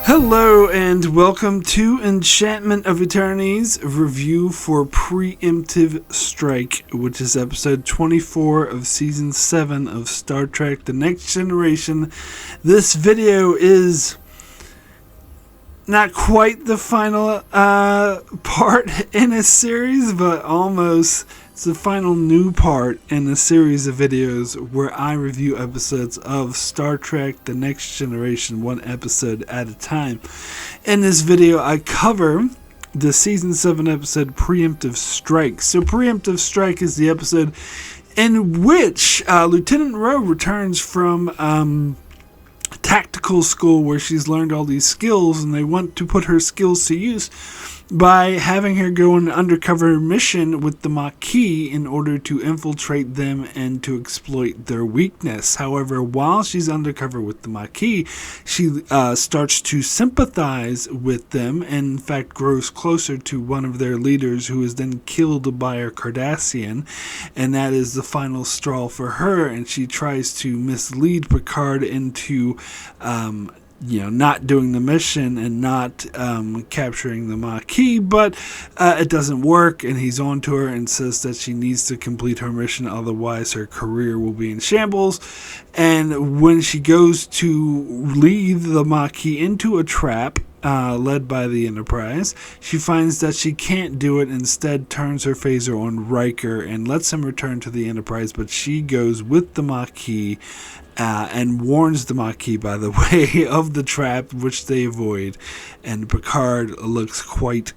Hello and welcome to Enchantment of Eternity's review for Preemptive Strike, which is episode 24 of season 7 of Star Trek The Next Generation. This video is not quite the final part in a series, but almost. It's the final new part in a series of videos where I review episodes of Star Trek The Next Generation, one episode at a time. In this video, I cover the Season 7 episode Preemptive Strike. So Preemptive Strike is the episode in which Lieutenant Ro returns from tactical school where she's learned all these skills, and they want to put her skills to use by having her go on an undercover mission with the Maquis in order to infiltrate them and to exploit their weakness. However, while she's undercover with the Maquis, she starts to sympathize with them and in fact grows closer to one of their leaders, who is then killed by a Cardassian, and that is the final straw for her, and she tries to mislead Picard into not doing the mission and not capturing the Maquis, but it doesn't work, and he's on to her and says that she needs to complete her mission, otherwise her career will be in shambles. And when she goes to lead the Maquis into a trap led by the Enterprise, she finds that she can't do it, instead turns her phaser on Riker and lets him return to the Enterprise, but she goes with the Maquis and warns the Maquis, by the way, of the trap, which they avoid. And Picard looks quite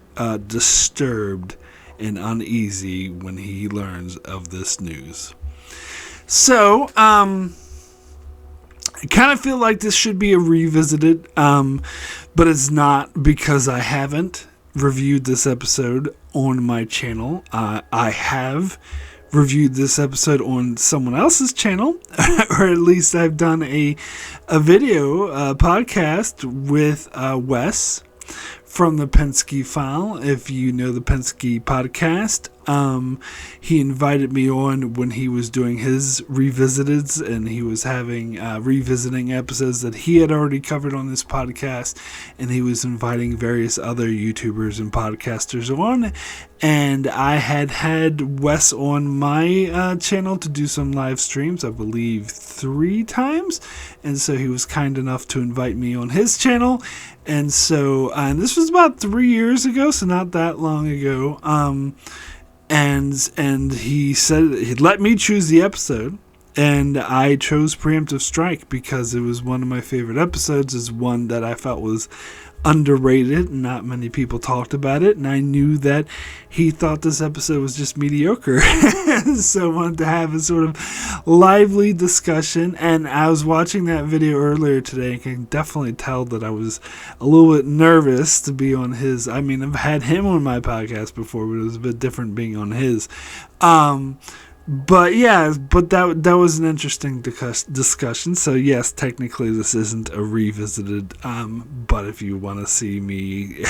disturbed and uneasy when he learns of this news. So, I kind of feel like this should be a revisited, but it's not, because I haven't reviewed this episode on my channel. I have reviewed this episode on someone else's channel, or at least I've done a video podcast with Wes from the Pensky File. If you know the Pensky podcast, he invited me on when he was doing his revisiteds, and he was having revisiting episodes that he had already covered on this podcast, and he was inviting various other YouTubers and podcasters on, and I had Wes on my channel to do some live streams, I believe 3 times, and so he was kind enough to invite me on his channel. And so, and this was about 3 years ago, so not that long ago. And he said he'd let me choose the episode, and I chose Preemptive Strike because it was one of my favorite episodes. It's one that I felt was underrated. Not many people talked about it, and I knew that he thought this episode was just mediocre. So I wanted to have a sort of lively discussion, and I was watching that video earlier today and can definitely tell that I was a little bit nervous to be on his. I mean, I've had him on my podcast before, but it was a bit different being on his. But yeah, that was an interesting discussion. So yes, technically this isn't a revisited, but if you want to see me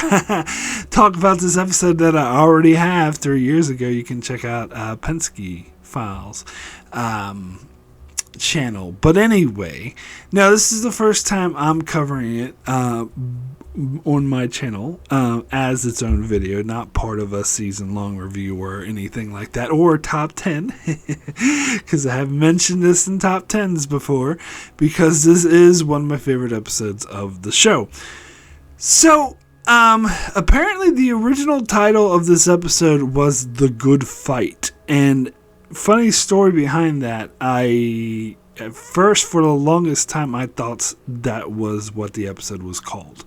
talk about this episode that I already have 3 years ago, you can check out Pensky Files channel. But anyway, now this is the first time I'm covering it on my channel as its own video, not part of a season-long review or anything like that, or top 10, because I have mentioned this in top 10s before, because this is one of my favorite episodes of the show. So, apparently the original title of this episode was The Good Fight, and funny story behind that, at first, for the longest time, I thought that was what the episode was called.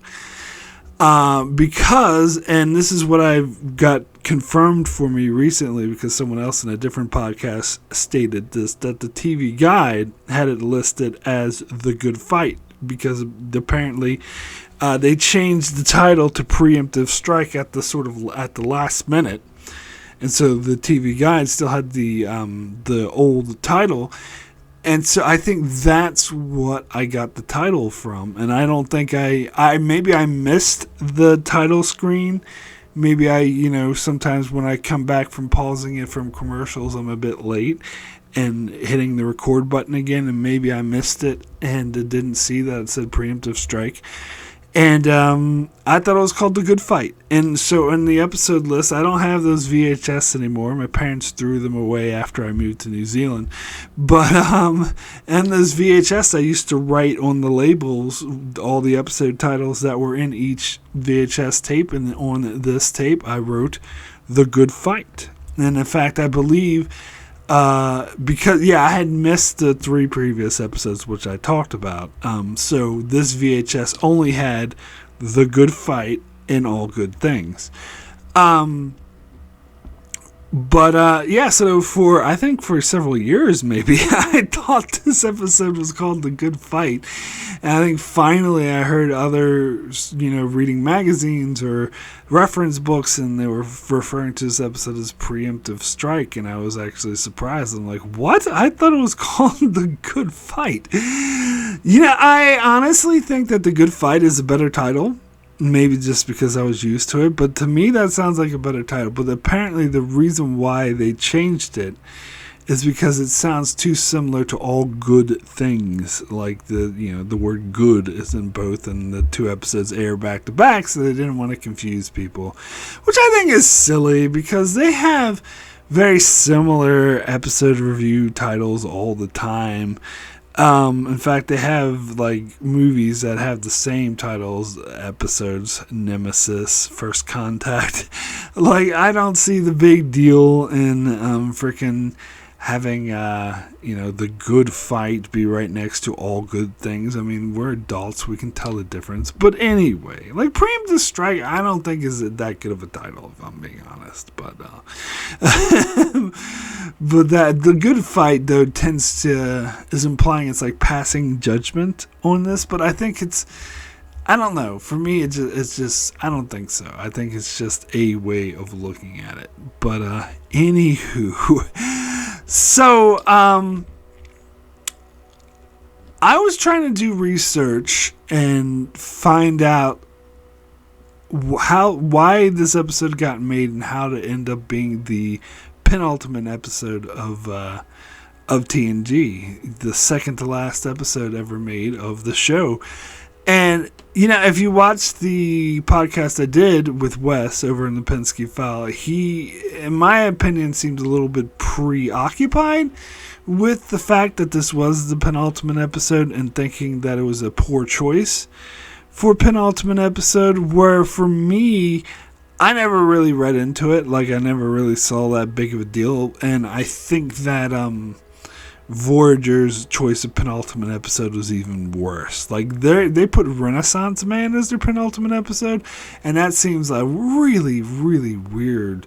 Because, and this is what I've got confirmed for me recently, because someone else in a different podcast stated this, that the TV Guide had it listed as The Good Fight, because apparently they changed the title to Preemptive Strike at the last minute. And so the TV Guide still had the old title. And so I think that's what I got the title from. And I don't think maybe I missed the title screen. Maybe sometimes when I come back from pausing it from commercials, I'm a bit late and hitting the record button again, and maybe I missed it and didn't see that it said Preemptive Strike. And I thought it was called The Good Fight. And so in the episode list, I don't have those VHS anymore. My parents threw them away after I moved to New Zealand. But and those VHS, I used to write on the labels all the episode titles that were in each VHS tape. And on this tape, I wrote The Good Fight. And in fact, I believe... because I had missed the 3 previous episodes which I talked about. So this VHS only had The Good Fight and All Good Things. So for several years maybe, I thought this episode was called The Good Fight. And I think finally I heard others, reading magazines or reference books, and they were referring to this episode as Preemptive Strike, and I was actually surprised. I'm like, what? I thought it was called The Good Fight. I honestly think that The Good Fight is a better title. Maybe just because I was used to it, but to me that sounds like a better title. But apparently the reason why they changed it is because it sounds too similar to All Good Things. Like the word good is in both, and the 2 episodes air back to back, so they didn't want to confuse people. Which I think is silly, because they have very similar episode review titles all the time. In fact, they have movies that have the same titles, episodes: Nemesis, First Contact. I don't see the big deal in freaking having The Good Fight be right next to All Good Things. I mean, we're adults, we can tell the difference. But anyway, Preemptive Strike, I don't think is that good of a title, if I'm being honest. But but that The Good Fight though is implying it's passing judgment on this. But I think I don't know. For me, it's just I don't think so. I think it's just a way of looking at it. But anywho. So, I was trying to do research and find out why this episode got made and how to end up being the penultimate episode of TNG, the second to last episode ever made of the show. And, if you watch the podcast I did with Wes over in the Penske File, he, in my opinion, seemed a little bit preoccupied with the fact that this was the penultimate episode and thinking that it was a poor choice for penultimate episode, where for me, I never really read into it. I never really saw that big of a deal. And I think that, Voyager's choice of penultimate episode was even worse. They put Renaissance Man as their penultimate episode, and that seems a really, really weird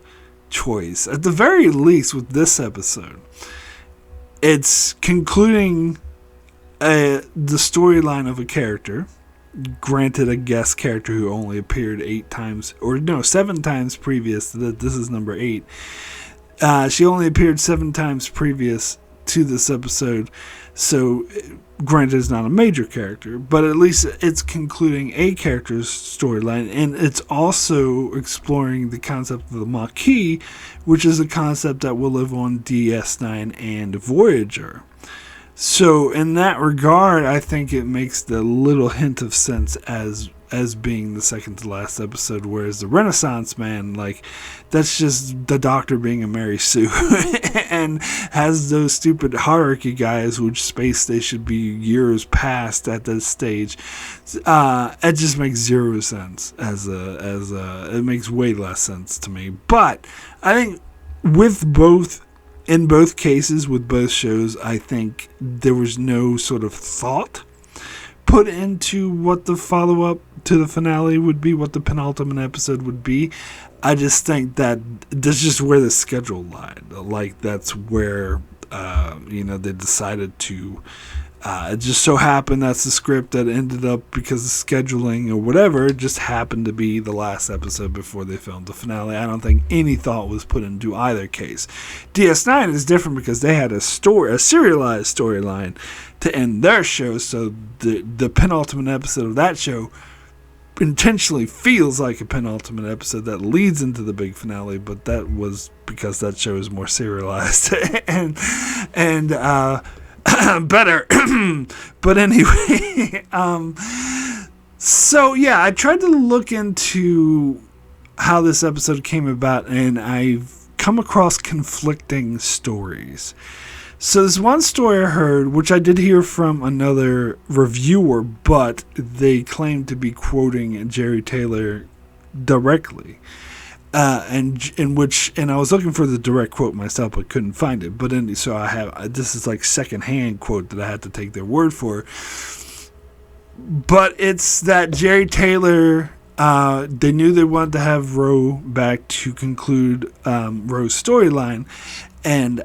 choice. At the very least, with this episode, it's concluding the storyline of a character, granted a guest character who only appeared 7 times previous. This is number 8. She only appeared 7 times previous to this episode, so granted it's not a major character, but at least it's concluding a character's storyline, and it's also exploring the concept of the Maquis, which is a concept that will live on DS9 and Voyager. So in that regard, I think it makes the little hint of sense as being the second to last episode, whereas the Renaissance Man, that's just the Doctor being a Mary Sue and has those stupid hierarchy guys, which space they should be years past at this stage. It just makes zero sense it makes way less sense to me. But I think in both cases, with both shows, I think there was no sort of thought put into what the follow-up to the finale would be, what the penultimate episode would be. I just think that that's just where the schedule lied. That's where, they decided to... it just so happened that's the script that ended up, because of scheduling or whatever, it just happened to be the last episode before they filmed the finale. I don't think any thought was put into either case. DS9 is different because they had a serialized storyline to end their show, so the penultimate episode of that show intentionally feels like a penultimate episode that leads into the big finale, but that was because that show is more serialized and better. But anyway, So yeah, I tried to look into how this episode came about, and I've come across conflicting stories. So this one story I heard, which I did hear from another reviewer, but they claimed to be quoting Jerry Taylor directly. And I was looking for the direct quote myself, but couldn't find it. So I have, this is like secondhand quote that I had to take their word for. But it's that Jerry Taylor, they knew they wanted to have Ro back to conclude Ro's storyline, and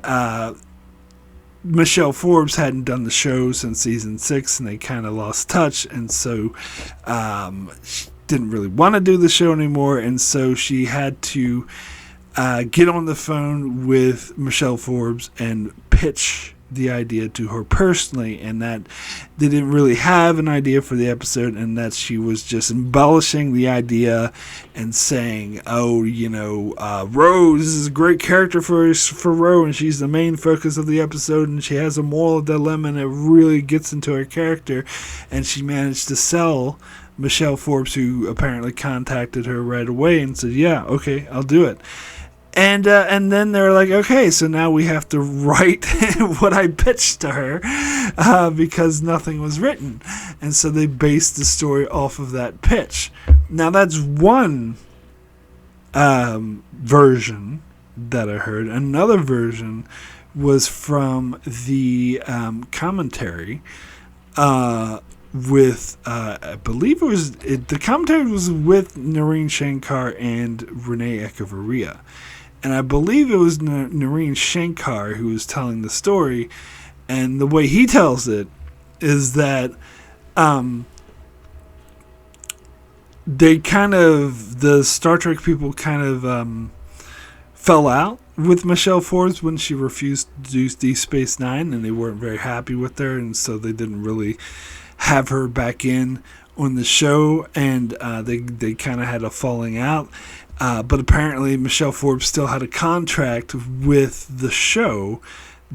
Michelle Forbes hadn't done the show since season 6, and they kind of lost touch, and so she didn't really want to do the show anymore, and so she had to get on the phone with Michelle Forbes and pitch the idea to her personally, and that they didn't really have an idea for the episode, and that she was just embellishing the idea and saying, oh, Ro, this is a great character for Ro, and she's the main focus of the episode, and she has a moral dilemma, and it really gets into her character. And she managed to sell Michelle Forbes, who apparently contacted her right away and said, yeah, okay, I'll do it. And then they're like, okay, so now we have to write what I pitched to her because nothing was written. And so they based the story off of that pitch. Now, that's one version that I heard. Another version was from the commentary with, I believe the commentary was with Noreen Shankar and Renee Echevarria. And I believe it was Noreen Shankar who was telling the story. And the way he tells it is that the Star Trek people kind of fell out with Michelle Forbes when she refused to do Deep Space Nine, and they weren't very happy with her, and so they didn't really have her back in on the show, and they kind of had a falling out. But apparently Michelle Forbes still had a contract with the show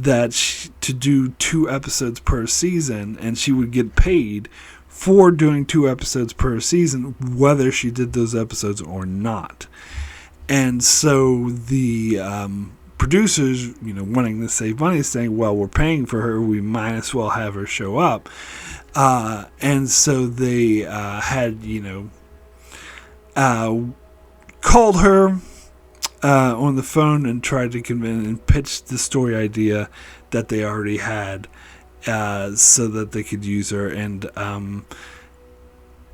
to do 2 episodes per season, and she would get paid for doing 2 episodes per season, whether she did those episodes or not. And so the producers, wanting to save money, saying, well, we're paying for her, we might as well have her show up. And so they had, called her on the phone and tried to convince and pitch the story idea that they already had so that they could use her. And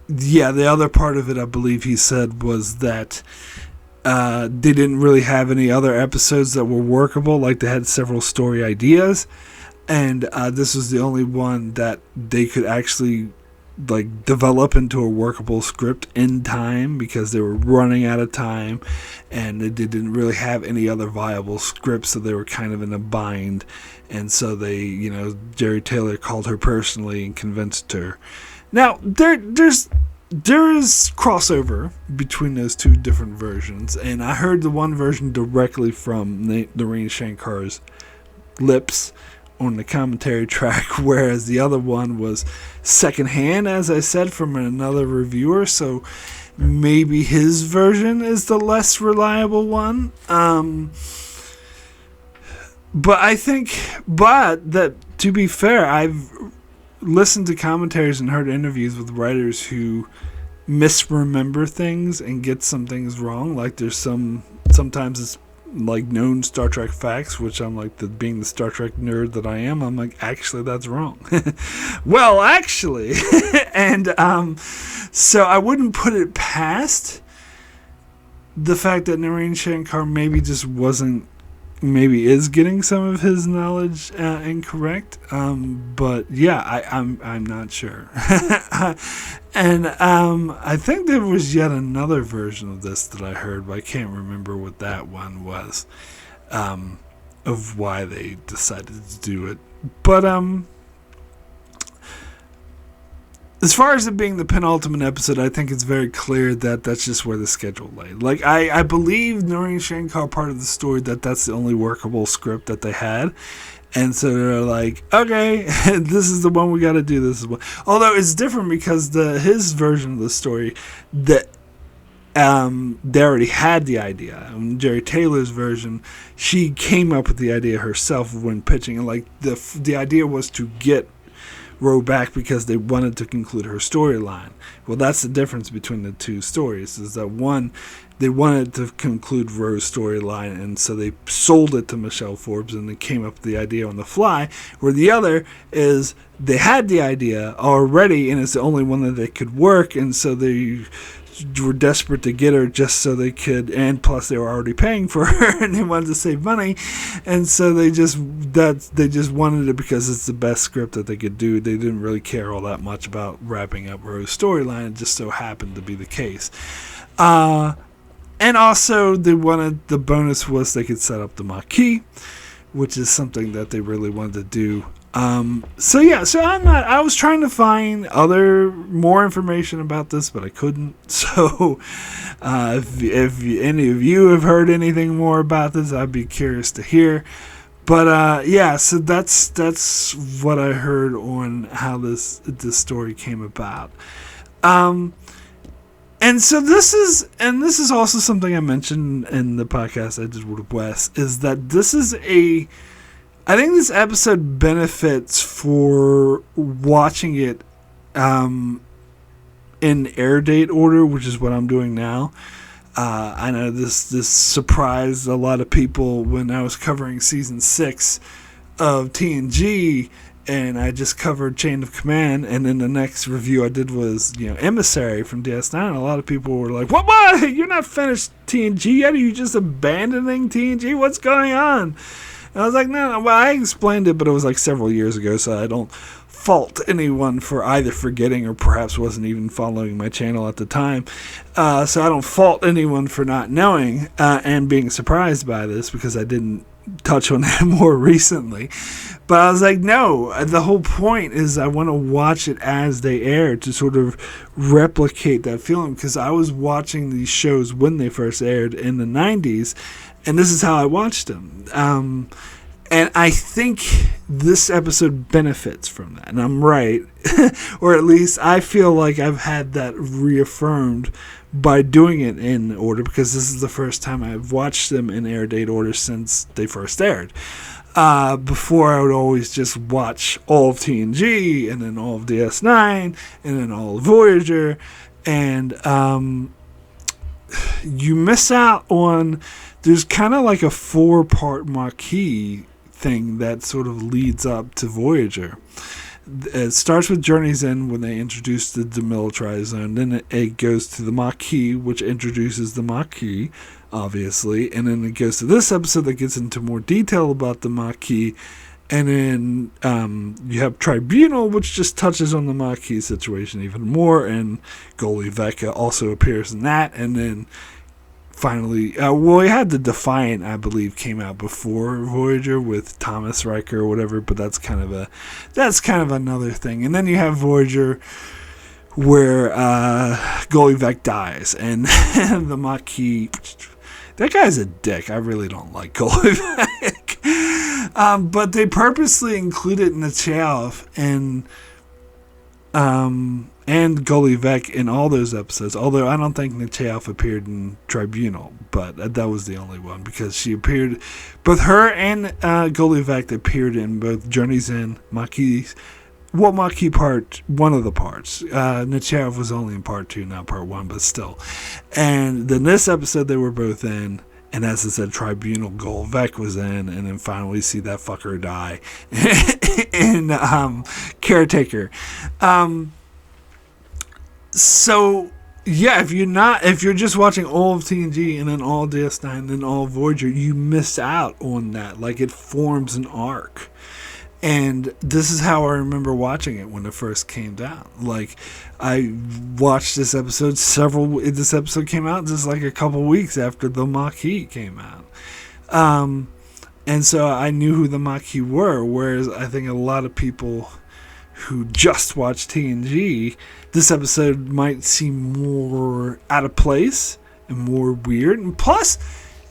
the other part of it, I believe he said, was that they didn't really have any other episodes that were workable. Like, they had several story ideas, and this was the only one that they could actually develop into a workable script in time, because they were running out of time and they didn't really have any other viable scripts, so they were kind of in a bind. And so they, Jerry Taylor called her personally and convinced her. Now, there is crossover between those 2 different versions, and I heard the one version directly from Noreen Shankar's lips on the commentary track, whereas the other one was secondhand, as I said, from another reviewer. So maybe his version is the less reliable one. But to be fair, I've listened to commentaries and heard interviews with writers who misremember things and get some things wrong. Like, there's sometimes it's known Star Trek facts, which I'm being the Star Trek nerd that I am, I'm like, actually, that's wrong. Well, actually. And so I wouldn't put it past the fact that Noreen Shankar maybe is getting some of his knowledge incorrect. But yeah, I'm not sure. And I think there was yet another version of this that I heard, but I can't remember what that one was, of why they decided to do it. But as far as it being the penultimate episode, I think it's very clear that that's just where the schedule lay. I believe Noreen Shankar part of the story that's the only workable script that they had, And so they're like, okay, this is the one we got to do. This is one. Although it's different because his version of the story, that they already had the idea. Jerry Taylor's version, she came up with the idea herself when pitching, and like the idea was to get Ro back because they wanted to conclude her storyline. Well, that's the difference between the two stories, is that one, they wanted to conclude Ro's storyline, and so they sold it to Michelle Forbes, and they came up with the idea on the fly, where the other is they had the idea already, and it's the only one that they could work, and so they were desperate to get her just so they could, and plus they were already paying for her and they wanted to save money, and so they just wanted it because it's the best script that they could do. They didn't really care all that much about wrapping up Ro's storyline. It just so happened to be the case. And also they wanted, the bonus was they could set up the Maquis, which is something that they really wanted to do. So I was trying to find more information about this, but I couldn't. So, if any of you have heard anything more about this, I'd be curious to hear. But, so that's what I heard on how this story came about. And so this is also something I mentioned in the podcast I did with Wes, is that this is I think this episode benefits for watching it in air date order, which is what I'm doing now. I know this surprised a lot of people when I was covering season 6 of TNG, and I just covered Chain of Command, and then the next review I did was, Emissary from DS9. A lot of people were like, what? You're not finished TNG yet? Are you just abandoning TNG? What's going on? And I was like, no, well, I explained it, but it was like several years ago, so I don't fault anyone for either forgetting or perhaps wasn't even following my channel at the time. So I don't fault anyone for not knowing and being surprised by this, because I didn't touch on that more recently. But I was like, no, the whole point is I want to watch it as they air to sort of replicate that feeling, because I was watching these shows when they first aired in the 90s, and this is how I watched them. And I think this episode benefits from that. And I'm right. Or at least I feel like I've had that reaffirmed by doing it in order, because this is the first time I've watched them in air date order since they first aired. Before, I would always just watch all of TNG, and then all of DS9, and then all of Voyager. And you miss out on... There's kind of like a 4-part Maquis thing that sort of leads up to Voyager. It starts with Journey's End when they introduce the demilitarized zone. Then it goes to the Maquis, which introduces the Maquis, obviously. And then it goes to this episode that gets into more detail about the Maquis. And then you have Tribunal, which just touches on the Maquis situation even more. And Goli Vecca also appears in that. And then... finally, we had the Defiant, I believe, came out before Voyager with Thomas Riker or whatever, but that's kind of another thing. And then you have Voyager, where Goli Vec dies, and the Maquis. That guy's a dick. I really don't like Goli Vec. But they purposely included Nechayev and Goli Vec in all those episodes, although I don't think Nechayev appeared in Tribunal, but that was the only one, because she appeared, both her and Goli Vec appeared in both Journey's End, Maquis, Maquis part, one of the parts. Nechayev was only in part 2, not part 1, but still. And then this episode they were both in, and as I said, Tribunal, Goli Vec was in, and then finally see that fucker die in Caretaker. So, yeah, if you're just watching all of TNG and then all DS9 and then all Voyager, you miss out on that. Like, it forms an arc. And this is how I remember watching it when it first came down. Like, I watched this episode this episode came out just like a couple weeks after the Maquis came out. And so I knew who the Maquis were, whereas I think a lot of people who just watched TNG, this episode might seem more out of place and more weird. And plus,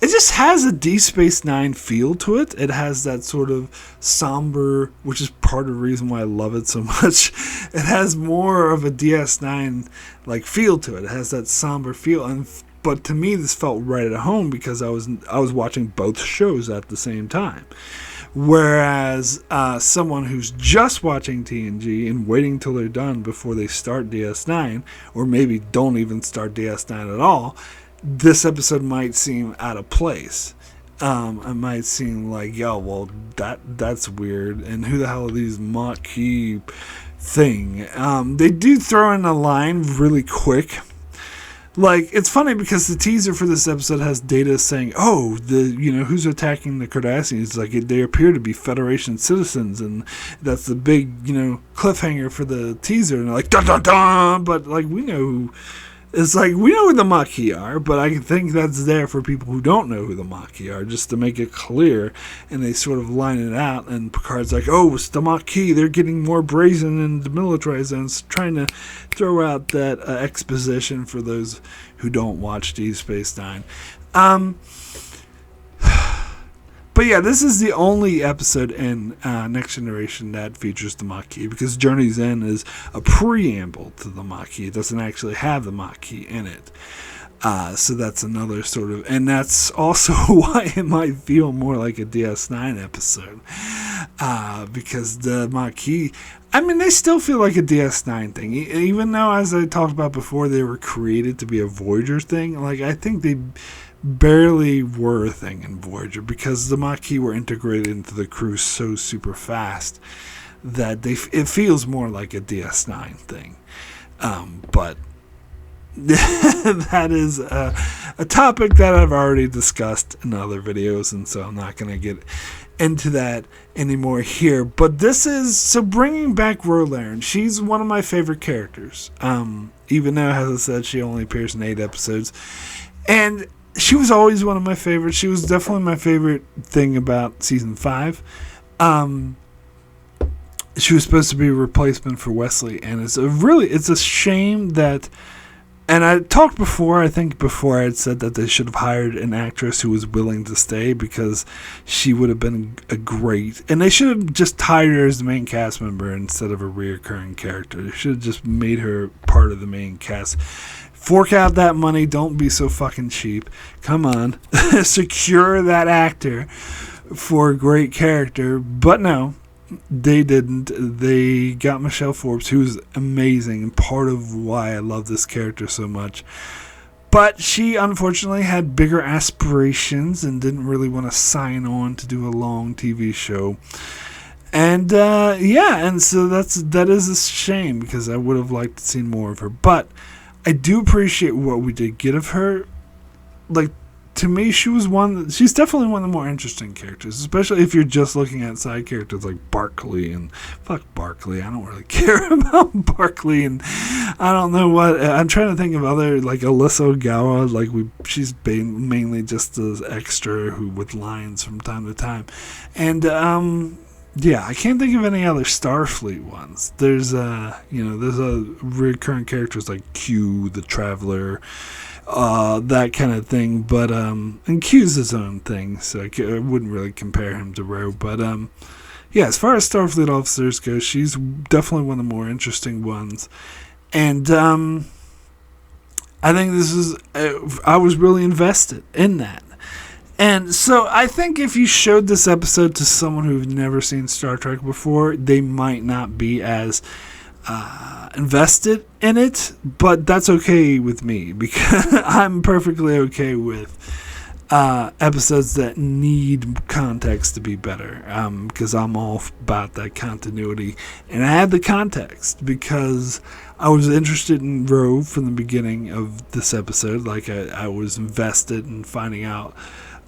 it just has a D Space Nine feel to it. It has that sort of somber, which is part of the reason why I love it so much. It has more of a DS9 like feel to it. It has that somber feel, but to me, this felt right at home because I was watching both shows at the same time. Whereas someone who's just watching TNG and waiting till they're done before they start DS9, or maybe don't even start DS9 at all, this episode might seem out of place. It might seem like, yo, well, that's weird, and who the hell are these Maquis thing? They do throw in a line really quick. Like, it's funny because the teaser for this episode has Data saying, "Oh, who's attacking the Cardassians? Like, they appear to be Federation citizens," and that's the big, cliffhanger for the teaser. And they're like, "Dun dun dun!" But like, we know who the Maquis are, but I think that's there for people who don't know who the Maquis are, just to make it clear. And they sort of line it out, and Picard's like, "Oh, it's the Maquis. They're getting more brazen and demilitarized," zones, trying to throw out that exposition for those who don't watch Deep Space Nine. But yeah, this is the only episode in Next Generation that features the Maquis, because Journey's End is a preamble to the Maquis. It doesn't actually have the Maquis in it. So that's another sort of... And that's also why it might feel more like a DS9 episode. Because the Maquis... I mean, they still feel like a DS9 thing. Even though, as I talked about before, they were created to be a Voyager thing. Like, I think they barely were a thing in Voyager because the Maquis were integrated into the crew so super fast that it feels more like a DS9 thing. But that is a topic that I've already discussed in other videos, and so I'm not going to get into that anymore here. But this is, so bringing back Ro Laren, she's one of my favorite characters. Even though, as I said, she only appears in 8 episodes. And she was always one of my favorites. She was definitely my favorite thing about season 5. She was supposed to be a replacement for Wesley, and it's a shame that, and I talked before, I think before I had said that they should have hired an actress who was willing to stay, because she would have been a great, and they should have just hired her as the main cast member instead of a reoccurring character. They should have just made her part of the main cast. Fork out that money. Don't be so fucking cheap. Come on. Secure that actor for a great character. But no, they didn't. They got Michelle Forbes, who's amazing and part of why I love this character so much. But she unfortunately had bigger aspirations and didn't really want to sign on to do a long TV show. And and so that is a shame, because I would have liked to see more of her. But I do appreciate what we did get of her. Like, to me, she's definitely one of the more interesting characters, especially if you're just looking at side characters like Barclay, and fuck Barclay, I don't really care about Barclay, and I don't know what, I'm trying to think of other, like Alyssa Ogawa, like she's been mainly just an extra who with lines from time to time, and yeah, I can't think of any other Starfleet ones. There's recurring characters like Q, the Traveler, that kind of thing. But and Q's his own thing, so I wouldn't really compare him to Ro. But yeah, as far as Starfleet officers go, she's definitely one of the more interesting ones. And I think this is, I was really invested in that. And so I think if you showed this episode to someone who's never seen Star Trek before, they might not be as invested in it, but that's okay with me, because I'm perfectly okay with episodes that need context to be better, because I'm all about that continuity. And I had the context because I was interested in Ro from the beginning of this episode. Like, I was invested in finding out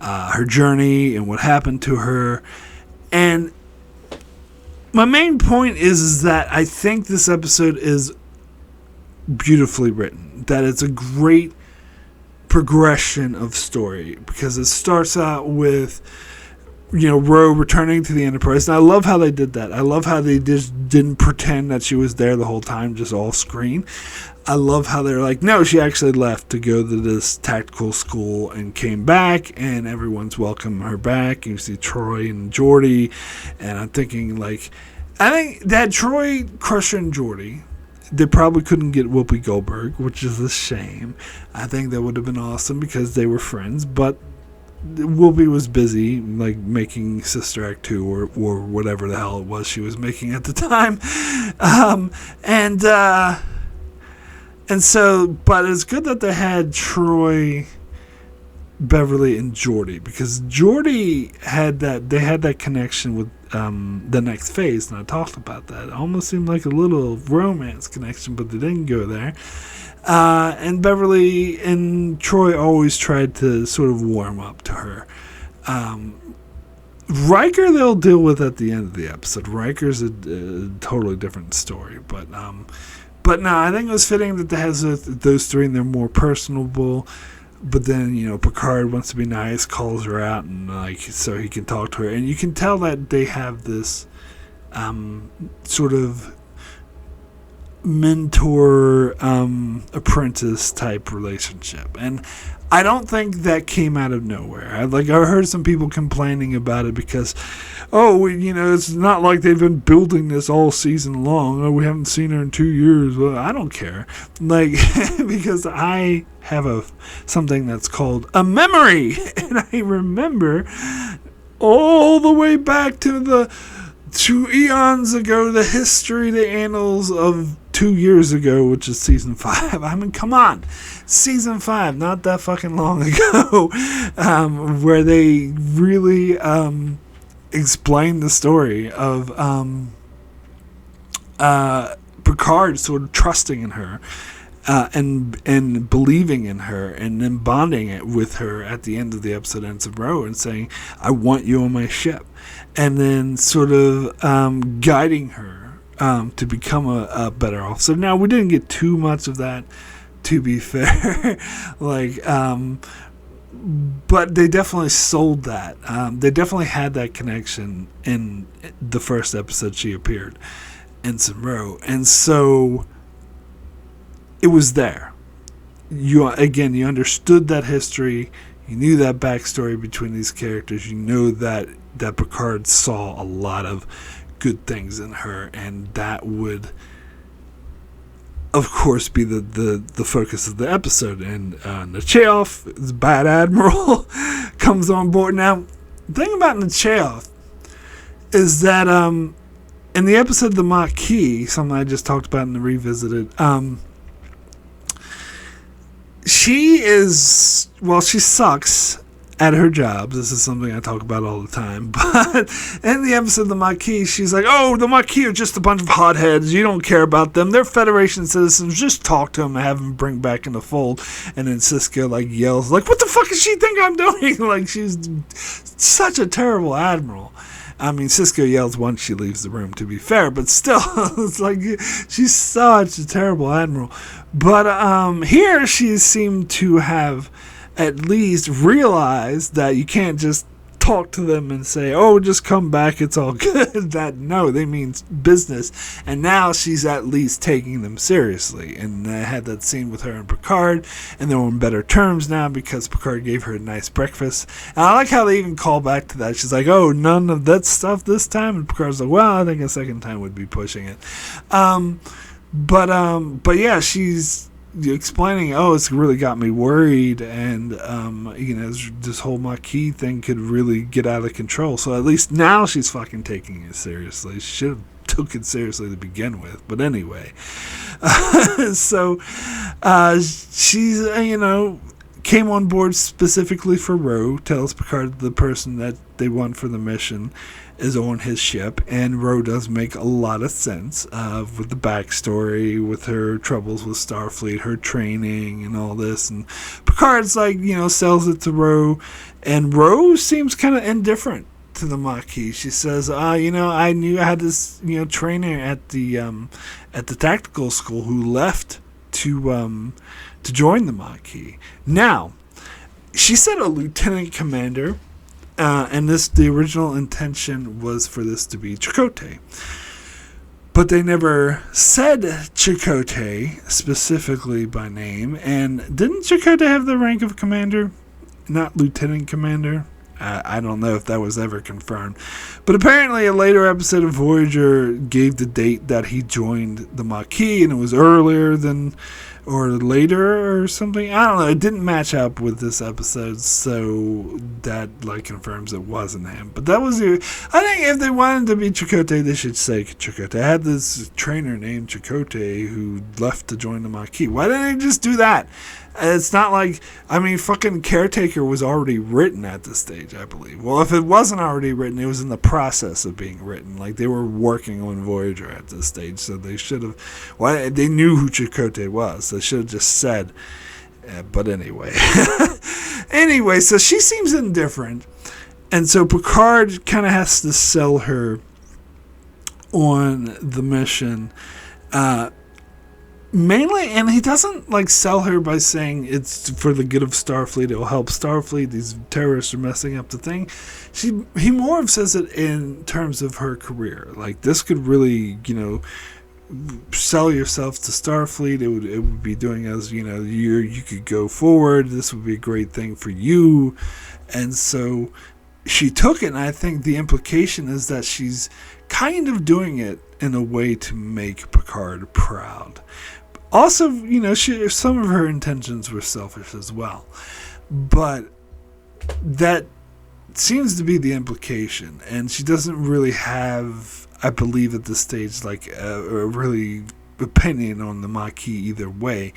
her journey and what happened to her. And my main point is that I think this episode is beautifully written, that it's a great progression of story, because it starts out with Ro returning to the Enterprise. And I love how they did that. I love how they just didn't pretend that she was there the whole time, just off screen. I love how they're like, no, she actually left to go to this tactical school and came back, and everyone's welcoming her back. You see Troy and Geordi, and I'm thinking, like, I think that Troy, Crusher, and Geordi, they probably couldn't get Whoopi Goldberg, which is a shame. I think that would have been awesome because they were friends, but Whoopi was busy, like, making Sister Act 2 or whatever the hell it was she was making at the time. And so, but it's good that they had Troy, Beverly, and Geordi, because Geordi had that connection with the next phase, and I talked about that. It almost seemed like a little romance connection, but they didn't go there. And Beverly and Troy always tried to sort of warm up to her. Riker they'll deal with at the end of the episode. Riker's a totally different story, but no, I think it was fitting that they has those three and they're more personable. But then, Picard wants to be nice, calls her out, and so he can talk to her. And you can tell that they have this sort of mentor apprentice type relationship. And I don't think that came out of nowhere. I heard some people complaining about it because, it's not like they've been building this all season long. Oh, we haven't seen her in 2 years. Well, I don't care. Because I have something that's called a memory. And I remember all the way back to 2 eons ago, the history, the annals of 2 years ago, which is season 5. I mean, come on. Season 5, not that fucking long ago, where they really explained the story of Picard sort of trusting in her and believing in her, and then bonding it with her at the end of the episode ends of Ro and saying, I want you on my ship. And then sort of guiding her to become a better officer. Now, we didn't get too much of that, to be fair. But they definitely sold that. They definitely had that connection in the first episode she appeared, Ensign Ro. And so it was there. You understood that history. You knew that backstory between these characters. You know that Picard saw a lot of good things in her, and that would, of course, be the focus of the episode. And Nechayev, this bad admiral, comes on board. Now, the thing about Nechayev is that in the episode The Maquis, something I just talked about in the Revisited, she sucks at her job. This is something I talk about all the time. But in the episode The Maquis, she's like, oh, the Maquis are just a bunch of hotheads. You don't care about them. They're Federation citizens. Just talk to them and have them bring back in the fold. And then Sisko yells, what the fuck does she think I'm doing? She's such a terrible admiral. I mean, Sisko yells once she leaves the room, to be fair, but still, it's she's such a terrible admiral. But here she seemed to have at least realized that you can't just talk to them and say, oh, just come back, it's all good. No, they mean business. And now she's at least taking them seriously. And I had that scene with her and Picard, and they're on better terms now because Picard gave her a nice breakfast. And I like how they even call back to that. She's like, oh, none of that stuff this time? And Picard's like, well, I think a second time would be pushing it. But yeah, she's explaining, oh, it's really got me worried, and this whole Maquis thing could really get out of control. So at least now she's fucking taking it seriously. She should have took it seriously to begin with, but anyway. So she's came on board specifically for Ro, tells Picard the person that they want for the mission is on his ship, and Ro does make a lot of sense with the backstory, with her troubles with Starfleet, her training, and all this. And Picard's sells it to Ro, and Ro seems kind of indifferent to the Maquis. She says, I knew I had this trainer at the tactical school who left to join the Maquis. Now, she said a lieutenant commander. And the original intention was for this to be Chakotay. But they never said Chakotay specifically by name. And didn't Chakotay have the rank of commander? Not lieutenant commander? I don't know if that was ever confirmed. But apparently a later episode of Voyager gave the date that he joined the Maquis, and it was earlier than, or later or something. I don't know. It didn't match up with this episode, so that confirms it wasn't him. But that was I think if they wanted to be Chakotay, they should say Chakotay. I had this trainer named Chakotay who left to join the Maquis. Why didn't they just do that? It's not fucking Caretaker was already written at this stage, I believe. Well, if it wasn't already written, it was in the process of being written. They were working on Voyager at this stage, so they should have... Well, they knew who Chakotay was. They should have just said... but anyway. Anyway, so she seems indifferent. And so Picard kind of has to sell her on the mission. Mainly, and he doesn't sell her by saying it's for the good of Starfleet, it will help Starfleet, these terrorists are messing up the thing. He more of says it in terms of her career. This could really, sell yourself to Starfleet. It would be doing as, you could go forward. This would be a great thing for you. And so she took it, and I think the implication is that she's kind of doing it in a way to make Picard proud. Also, some of her intentions were selfish as well. But that seems to be the implication. And she doesn't really have, I believe at this stage, a really opinion on the Maquis either way.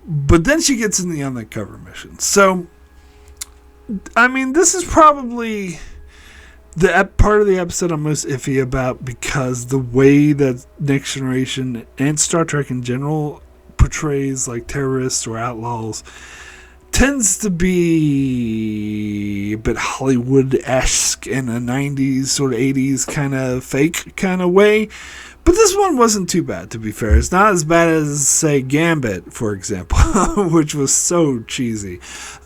But then she gets in the undercover mission. So, this is probably... the part of the episode I'm most iffy about, because the way that Next Generation and Star Trek in general portrays terrorists or outlaws tends to be a bit Hollywood-esque in a 90s sort of 80s kind of fake kind of way. But this one wasn't too bad, to be fair. It's not as bad as, say, Gambit, for example, which was so cheesy.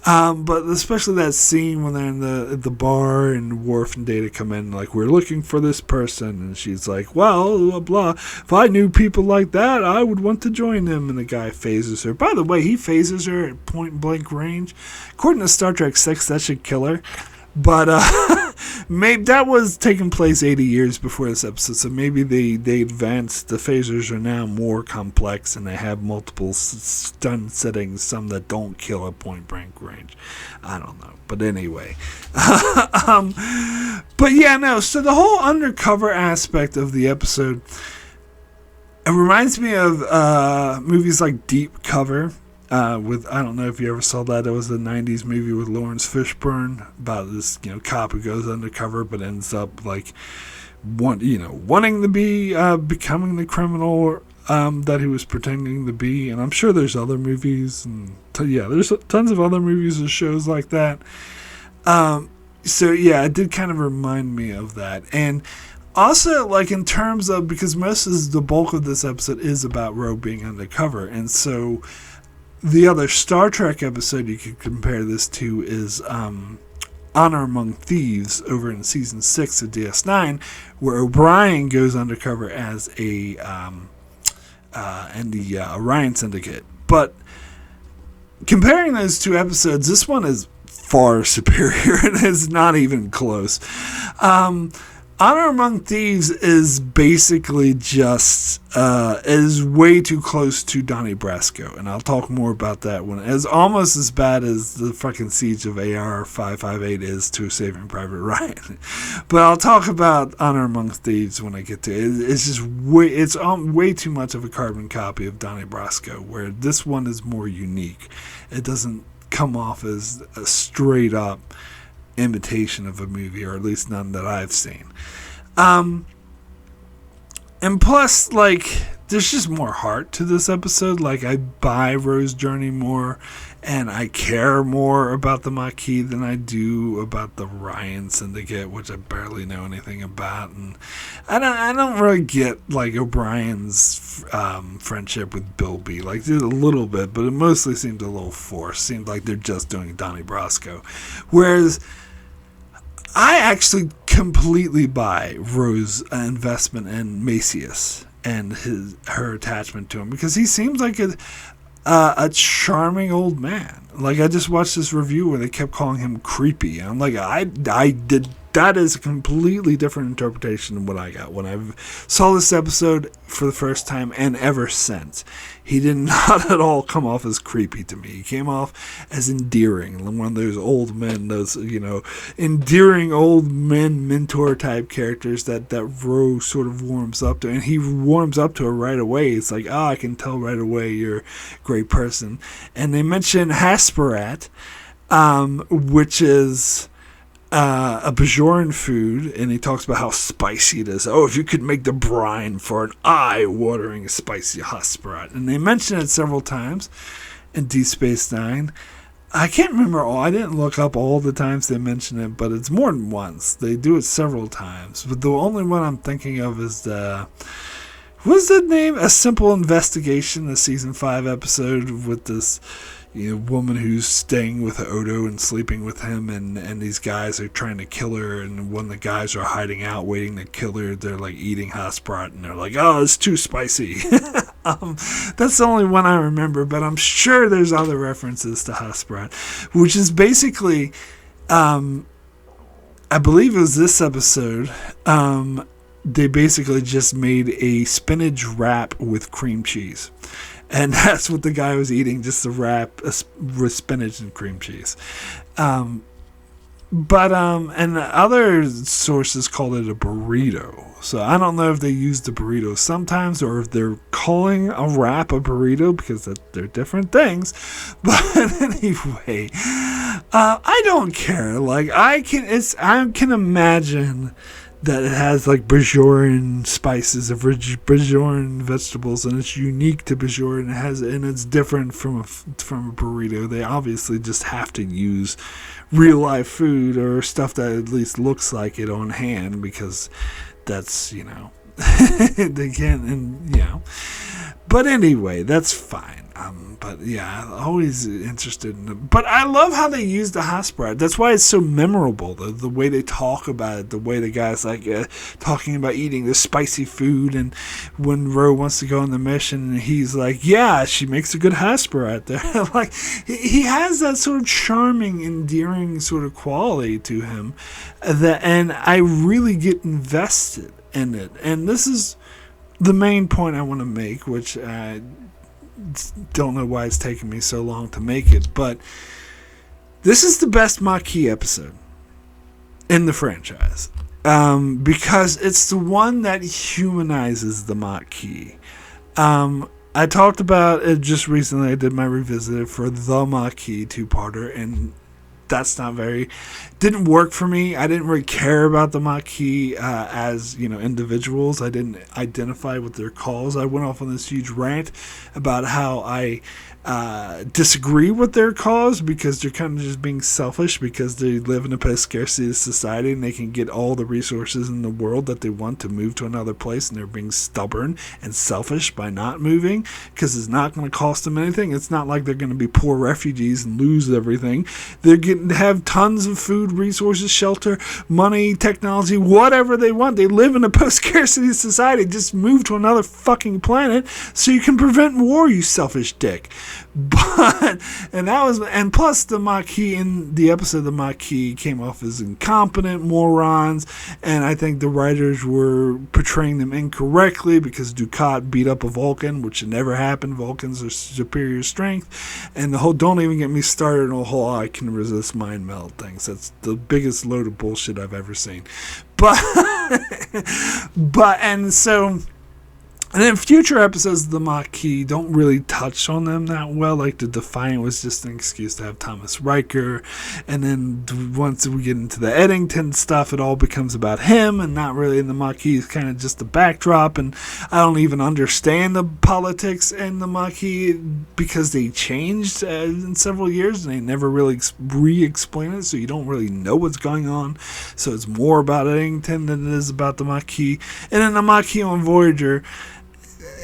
But especially that scene when they're in the bar and Worf and Data come in, we're looking for this person. And she's like, well, blah, blah. If I knew people like that, I would want to join them. And the guy phases her. By the way, he phases her at point-blank range. According to Star Trek 6, that should kill her. But maybe that was taking place 80 years before this episode, so maybe they advanced. The phasers are now more complex, and they have multiple stun settings, some that don't kill at point blank range. I don't know, but anyway. But yeah, no. So the whole undercover aspect of the episode, it reminds me of movies like Deep Cover. With, I don't know if you ever saw that. It was a 90s movie with Lawrence Fishburne about this, cop who goes undercover but ends up wanting to be becoming the criminal that he was pretending to be. And I'm sure there's other movies, and there's tons of other movies and shows like that. So yeah, it did kind of remind me of that. And also, in terms of, because the bulk of this episode is about Ro being undercover, and so the other Star Trek episode you could compare this to is Honor Among Thieves over in Season 6 of DS9, where O'Brien goes undercover as in the Orion Syndicate. But comparing those two episodes, this one is far superior, and it's not even close. Honor Among Thieves is basically just is way too close to Donnie Brasco, and I'll talk more about that one. It's almost as bad as the fucking siege of AR-558 is to Saving Private Ryan. But I'll talk about Honor Among Thieves when I get to it. It's just way too much of a carbon copy of Donnie Brasco, where this one is more unique. It doesn't come off as a straight up imitation of a movie, or at least none that I've seen. And plus, there's just more heart to this episode. I buy Ro's journey more, and I care more about the Maquis than I do about the Ryan Syndicate, which I barely know anything about. And I don't really get O'Brien's friendship with Bilby. There's a little bit, but it mostly seems a little forced. Seems like they're just doing Donnie Brasco, whereas I actually completely buy Ro's investment in Maquis and her attachment to him, because he seems like a charming old man. Like, I just watched this review where they kept calling him creepy. And I'm like, I did. That is a completely different interpretation than what I got when I saw this episode for the first time, and ever since. He did not at all come off as creepy to me. He came off as endearing. One of those old men, those, endearing old men mentor type characters that Ro sort of warms up to. And he warms up to her right away. It's like, I can tell right away you're a great person. And they mention Hasperat, which is a Bajoran food, and he talks about how spicy it is. If you could make the brine for an eye-watering spicy Hasperat. And they mention it several times in Deep Space Nine. I can't remember all. I didn't look up all the times they mention it, but it's more than once. They do it several times. But the only one I'm thinking of is what's that name? A Simple Investigation, the season 5 episode with this woman who's staying with Odo and sleeping with him, and these guys are trying to kill her, and when the guys are hiding out waiting to kill her, they're like eating Hasperat, and they're like, it's too spicy. That's the only one I remember, but I'm sure there's other references to Hasperat, which is basically, I believe it was this episode, they basically just made a spinach wrap with cream cheese. And that's what the guy was eating, just a wrap with spinach and cream cheese. And other sources call it a burrito. So I don't know if they use the burrito sometimes, or if they're calling a wrap a burrito, because they're different things. But anyway, I don't care. Like, I can imagine that it has like Bajoran spices of Bajoran vegetables, and it's unique to Bajoran. And it's different from a burrito. They obviously just have to use real life food or stuff that at least looks like it on hand, because that's they can't, But anyway, that's fine. But yeah, always interested in it. But I love how they use the Hasperat. That's why it's so memorable. The way they talk about it, the way the guy's like talking about eating this spicy food, and when Ro wants to go on the mission, he's like, "Yeah, she makes a good Hasperat." There, like he has that sort of charming, endearing sort of quality to him, and I really get invested in it. And this is the main point I want to make, which I don't know why it's taken me so long to make it, but this is the best Maquis episode in the franchise, because it's the one that humanizes the Maquis. I talked about it just recently. I did my revisit for the Maquis 2-parter, and that's didn't work for me. I didn't really care about the Maquis as individuals. I didn't identify with their cause. I went off on this huge rant about how I disagree with their cause, because they're kind of just being selfish, because they live in a post-scarcity society and they can get all the resources in the world that they want to move to another place, and they're being stubborn and selfish by not moving, because it's not going to cost them anything. It's not like they're going to be poor refugees and lose everything. They're getting to have tons of food, resources, shelter, money, technology, whatever they want. They live in a post-scarcity society. Just move to another fucking planet so you can prevent war, you selfish dick. And plus the Maquis in the episode, the Maquis came off as incompetent morons, and I think the writers were portraying them incorrectly, because Dukat beat up a Vulcan, which never happened. Vulcans are superior strength, and the whole, don't even get me started on the whole I can resist mind meld things. That's the biggest load of bullshit I've ever seen. And then future episodes of the Maquis don't really touch on them that well. Like the Defiant was just an excuse to have Thomas Riker. And then once we get into the Eddington stuff, it all becomes about him and not really in the Maquis. It's kind of just a backdrop. And I don't even understand the politics in the Maquis, because they changed in several years and they never really re-explain it. So you don't really know what's going on. So it's more about Eddington than it is about the Maquis. And then the Maquis on Voyager,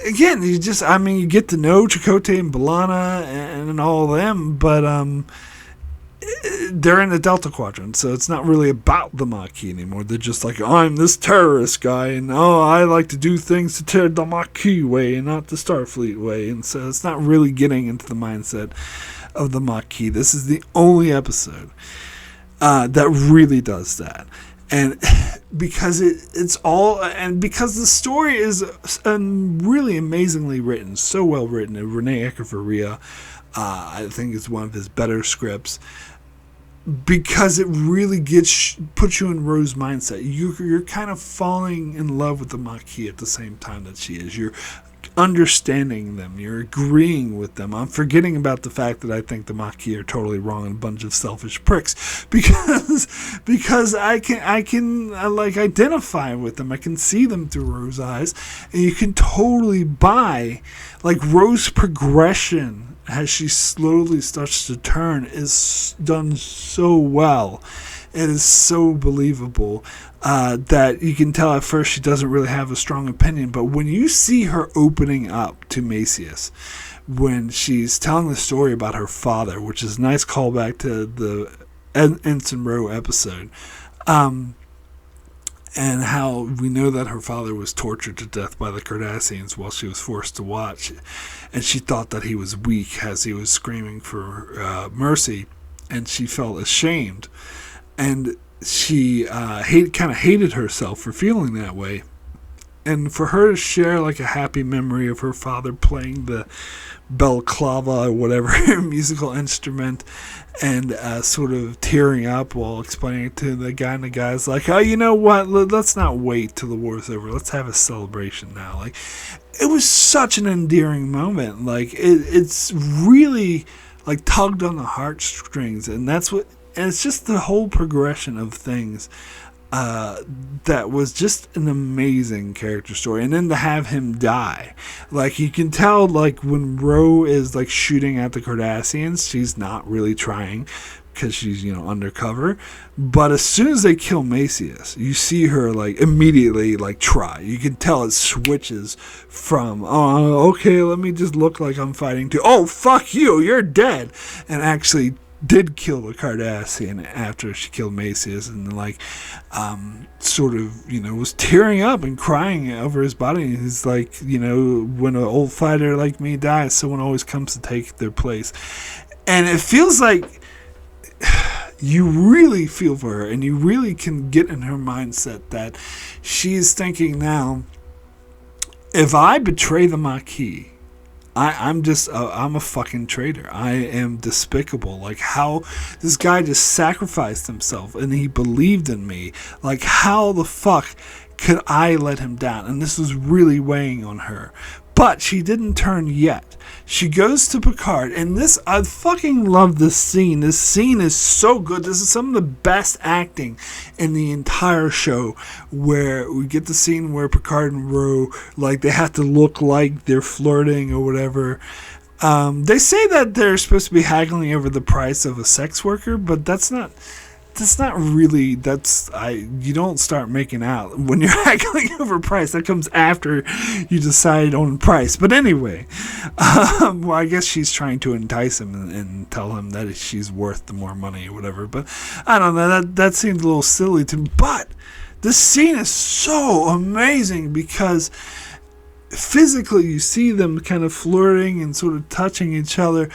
again, you get to know Chakotay and B'Elanna and all of them, but they're in the Delta Quadrant, so it's not really about the Maquis anymore. They're just like, I'm this terrorist guy, and I like to do things the Maquis way and not the Starfleet way. And so it's not really getting into the mindset of the Maquis. This is the only episode that really does that. And because it's all, and because the story is really amazingly written, so well written, and Renee Echevarria, I think is one of his better scripts, because it really puts you in Ro's mindset. You're kind of falling in love with the Maquis at the same time that she is. You're understanding them. You're agreeing with them. I'm forgetting about the fact that I think the Maquis are totally wrong and a bunch of selfish pricks, because I can like identify with them. I can see them through Ro's eyes, and you can totally buy like Ro's progression as she slowly starts to turn is done so well. It is so believable that you can tell at first she doesn't really have a strong opinion. But when you see her opening up to Maquis, when she's telling the story about her father, which is a nice callback to the Ensign Ro episode, and how we know that her father was tortured to death by the Cardassians while she was forced to watch. And she thought that he was weak as he was screaming for mercy, and she felt ashamed. And she kind of hated herself for feeling that way. And for her to share like a happy memory of her father playing the balaclava or whatever musical instrument, and sort of tearing up while explaining it to the guy, and the guy's like, oh, you know what, let's not wait till the war's over, let's have a celebration now. Like, it was such an endearing moment. Like, it's really like tugged on the heartstrings, and it's just the whole progression of things that was just an amazing character story. And then to have him die, like, you can tell, like, when Ro is like shooting at the Cardassians, she's not really trying because she's, undercover. But as soon as they kill Maquis, you see her like immediately like try. You can tell it switches from, oh, okay, let me just look like I'm fighting, to, oh, fuck you, you're dead, and actually did kill the Cardassian after she killed Maquis, and like sort of was tearing up and crying over his body. And he's like, when an old fighter like me dies, someone always comes to take their place. And it feels like you really feel for her, and you really can get in her mindset that she is thinking now, if I betray the Maquis, I'm a fucking traitor. I am despicable. Like, how this guy just sacrificed himself and he believed in me. Like, how the fuck could I let him down? And this was really weighing on her. But she didn't turn yet. She goes to Picard, and I fucking love this scene. This scene is so good. This is some of the best acting in the entire show, where we get the scene where Picard and Ro, like, they have to look like they're flirting or whatever. They say that they're supposed to be haggling over the price of a sex worker, but that's not really, you don't start making out when you're haggling over price. That comes after you decide on price. But anyway, well, I guess she's trying to entice him and tell him that she's worth the more money or whatever. But I don't know, that seems a little silly to me. But this scene is so amazing because physically you see them kind of flirting and sort of touching each other,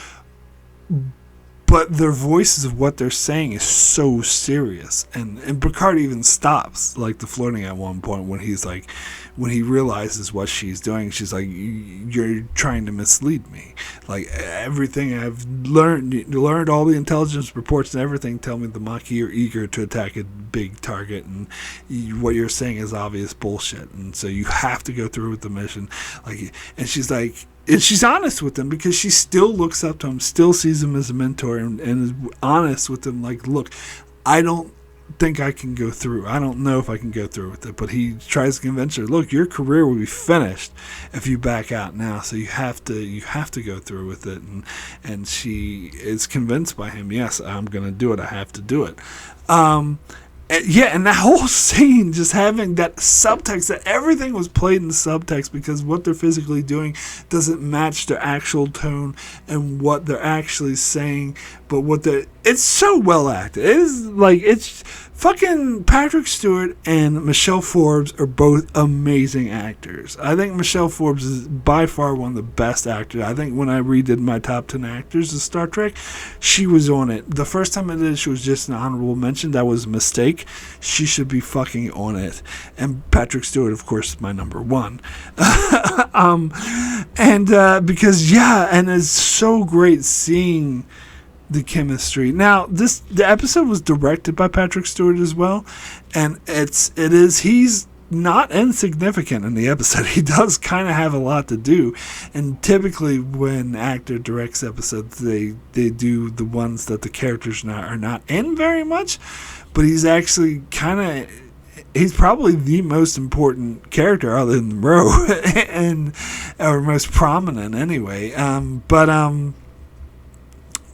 but their voices of what they're saying is so serious. And Picard even stops, like, the flirting at one point when he realizes what she's doing. She's like, you're trying to mislead me. Like, everything I've learned all the intelligence reports and everything tell me the Maquis are eager to attack a big target, and what you're saying is obvious bullshit. And so you have to go through with the mission. Like, and she's like, and she's honest with him because she still looks up to him, still sees him as a mentor, and is honest with him. Like, look, I don't think I can go through. I don't know if I can go through with it. But he tries to convince her, look, your career will be finished if you back out now. So you have to go through with it. And she is convinced by him. Yes, I'm going to do it. I have to do it. And that whole scene, just having that subtext, that everything was played in subtext because what they're physically doing doesn't match their actual tone and what they're actually saying. But it's so well acted. It is like, it's fucking Patrick Stewart and Michelle Forbes are both amazing actors. I think Michelle Forbes is by far one of the best actors. I think when I redid my top 10 actors of Star Trek, she was on it. The first time I did it, she was just an honorable mention. That was a mistake. She should be fucking on it. And Patrick Stewart, of course, is my number one. Because, yeah, and it's so great seeing the chemistry. Now, the episode was directed by Patrick Stewart as well, and he's not insignificant in the episode. He does kind of have a lot to do, and typically when actor directs episodes, they do the ones that the characters are not in very much, but he's actually he's probably the most important character other than Ro, or most prominent anyway.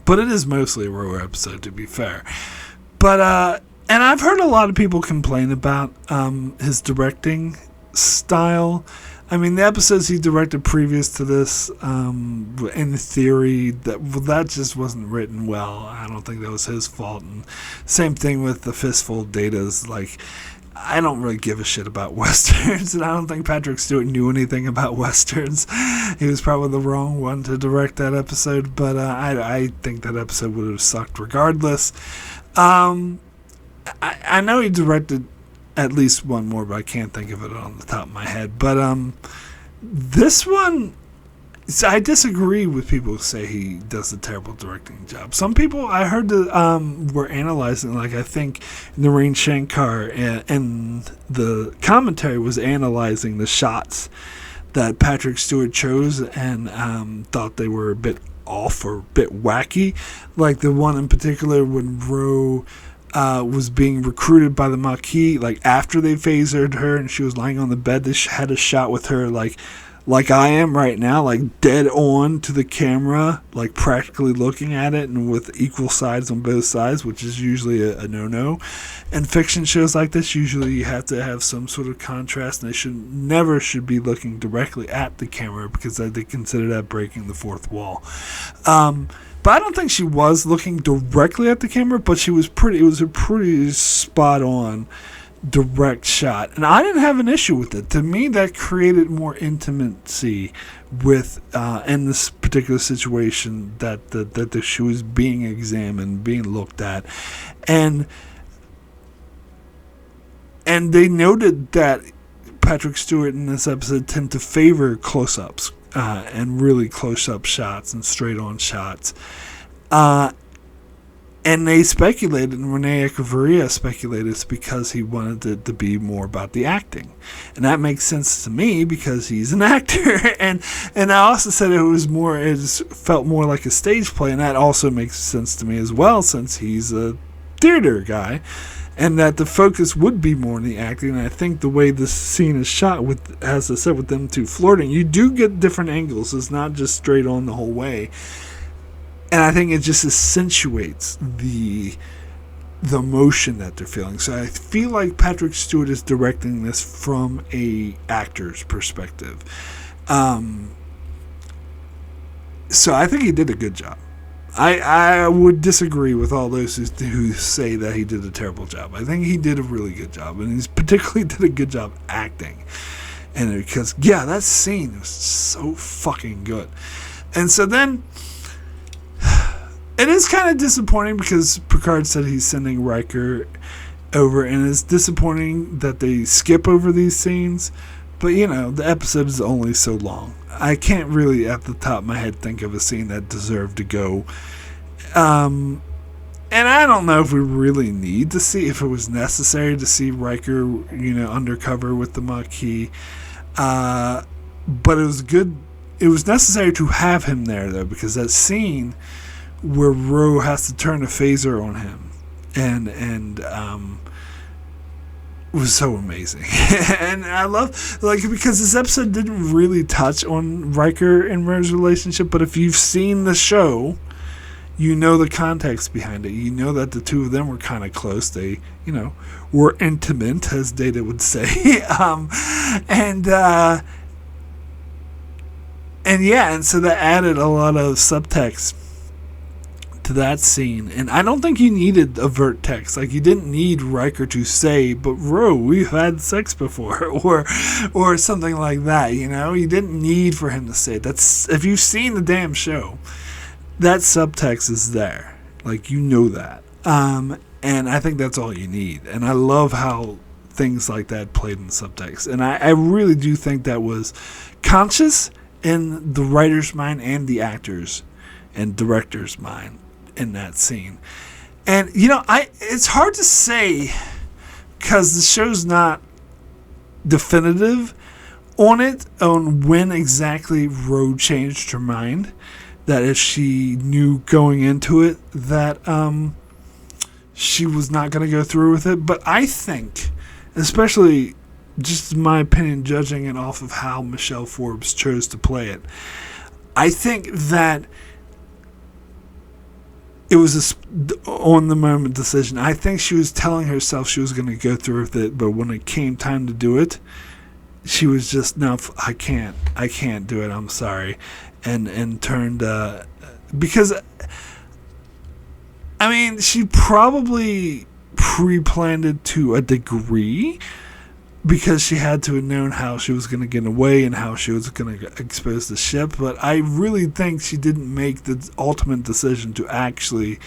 But it is mostly a Ro episode, to be fair. But and I've heard a lot of people complain about his directing style. I mean, the episodes he directed previous to this, in theory, that just wasn't written well. I don't think that was his fault. And same thing with the Fistful Datas. Like, I don't really give a shit about Westerns, and I don't think Patrick Stewart knew anything about Westerns. He was probably the wrong one to direct that episode, but I think that episode would have sucked regardless. I know he directed at least one more, but I can't think of it on the top of my head. But this one, I disagree with people who say he does a terrible directing job. Some people I heard were analyzing, like I think Naren Shankar and the commentary was analyzing the shots that Patrick Stewart chose and thought they were a bit off or a bit wacky. Like the one in particular when Ro was being recruited by the Maquis, like after they phasered her and she was lying on the bed, they had a shot with her like I am right now, like dead on to the camera, like practically looking at it and with equal sides on both sides, which is usually a no-no. In fiction shows like this, usually you have to have some sort of contrast, and they never should be looking directly at the camera because they consider that breaking the fourth wall. But I don't think she was looking directly at the camera, but it was a pretty spot on direct shot, and I didn't have an issue with it. To me, that created more intimacy with in this particular situation that she was being examined, being looked at, and they noted that Patrick Stewart in this episode tend to favor close-ups and really close-up shots and straight-on shots. And they speculated, and Renee Echevarria speculated it's because he wanted it to be more about the acting. And that makes sense to me because he's an actor. and I also said it felt more like a stage play, and that also makes sense to me as well since he's a theater guy. And that the focus would be more on the acting. And I think the way this scene is shot, with, as I said, with them two flirting, you do get different angles. It's not just straight on the whole way. And I think it just accentuates the emotion that they're feeling. So I feel like Patrick Stewart is directing this from a actor's perspective. So I think he did a good job. I would disagree with all those who say that he did a terrible job. I think he did a really good job, and he particularly did a good job acting. And because, yeah, that scene was so fucking good. And so then it is kind of disappointing because Picard said he's sending Riker over, and it's disappointing that they skip over these scenes. But, you know, the episode is only so long. I can't really, at the top of my head, think of a scene that deserved to go. And I don't know if we really need to see, if it was necessary to see Riker, you know, undercover with the Maquis. But it was good. It was necessary to have him there, though, because that scene where Ro has to turn a phaser on him and was so amazing. And I love, like, because this episode didn't really touch on Riker and Ro's relationship, but if you've seen the show, you know the context behind it. You know that the two of them were kind of close. They, you know, were intimate, as Data would say. And yeah, and so that added a lot of subtext to that scene. And I don't think you needed overt text. Like, you didn't need Riker to say, but Ro, we've had sex before, or something like that, you know? You didn't need for him to say it. That's, if you've seen the damn show, that subtext is there. Like, you know that. And I think that's all you need. And I love how things like that played in subtext. And I really do think that was conscious in the writer's mind and the actor's and director's mind in that scene. And, you know, it's hard to say because the show's not definitive on when exactly Ro changed her mind. That if she knew going into it that she was not going to go through with it. But I think, especially just in my opinion, judging it off of how Michelle Forbes chose to play it, I think that it was a on-the-moment decision. I think she was telling herself she was going to go through with it, but when it came time to do it, she was just, no, I can't do it, I'm sorry, and turned, because, I mean, she probably pre-planned it to a degree, because she had to have known how she was going to get away and how she was going to expose the ship. But I really think she didn't make the ultimate decision to actually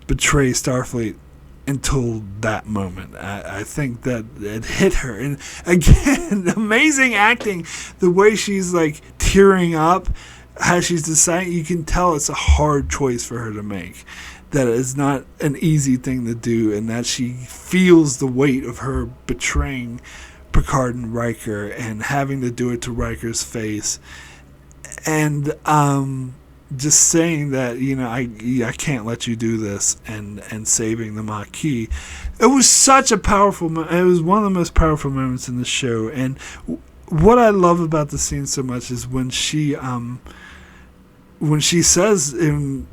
betray Starfleet until that moment. I think that it hit her. And again, amazing acting. The way she's like tearing up, how she's deciding, you can tell it's a hard choice for her to make. That it's not an easy thing to do, and that she feels the weight of her betraying Picard and Riker and having to do it to Riker's face, and just saying that, you know, I can't let you do this, and saving the Maquis. It was such a powerful it was one of the most powerful moments in the show. And what I love about the scene so much is when she says,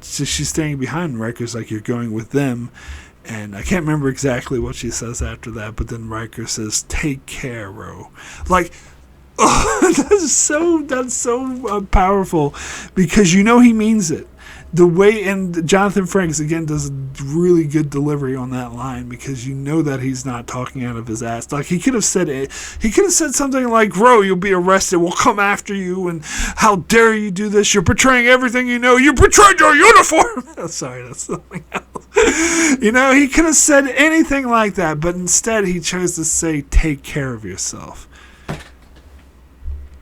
she's staying behind, Riker's like, you're going with them. And I can't remember exactly what she says after that, but then Riker says, take care, Ro. Like, oh, that's so powerful, because you know he means it. The way, and Jonathan Frakes again does a really good delivery on that line, because you know that he's not talking out of his ass. Like, he could have said it. He could have said something like, Ro, you'll be arrested. We'll come after you. And how dare you do this? You're betraying everything you know. You betrayed your uniform. Sorry, that's something else. You know, he could have said anything like that, but instead he chose to say, take care of yourself.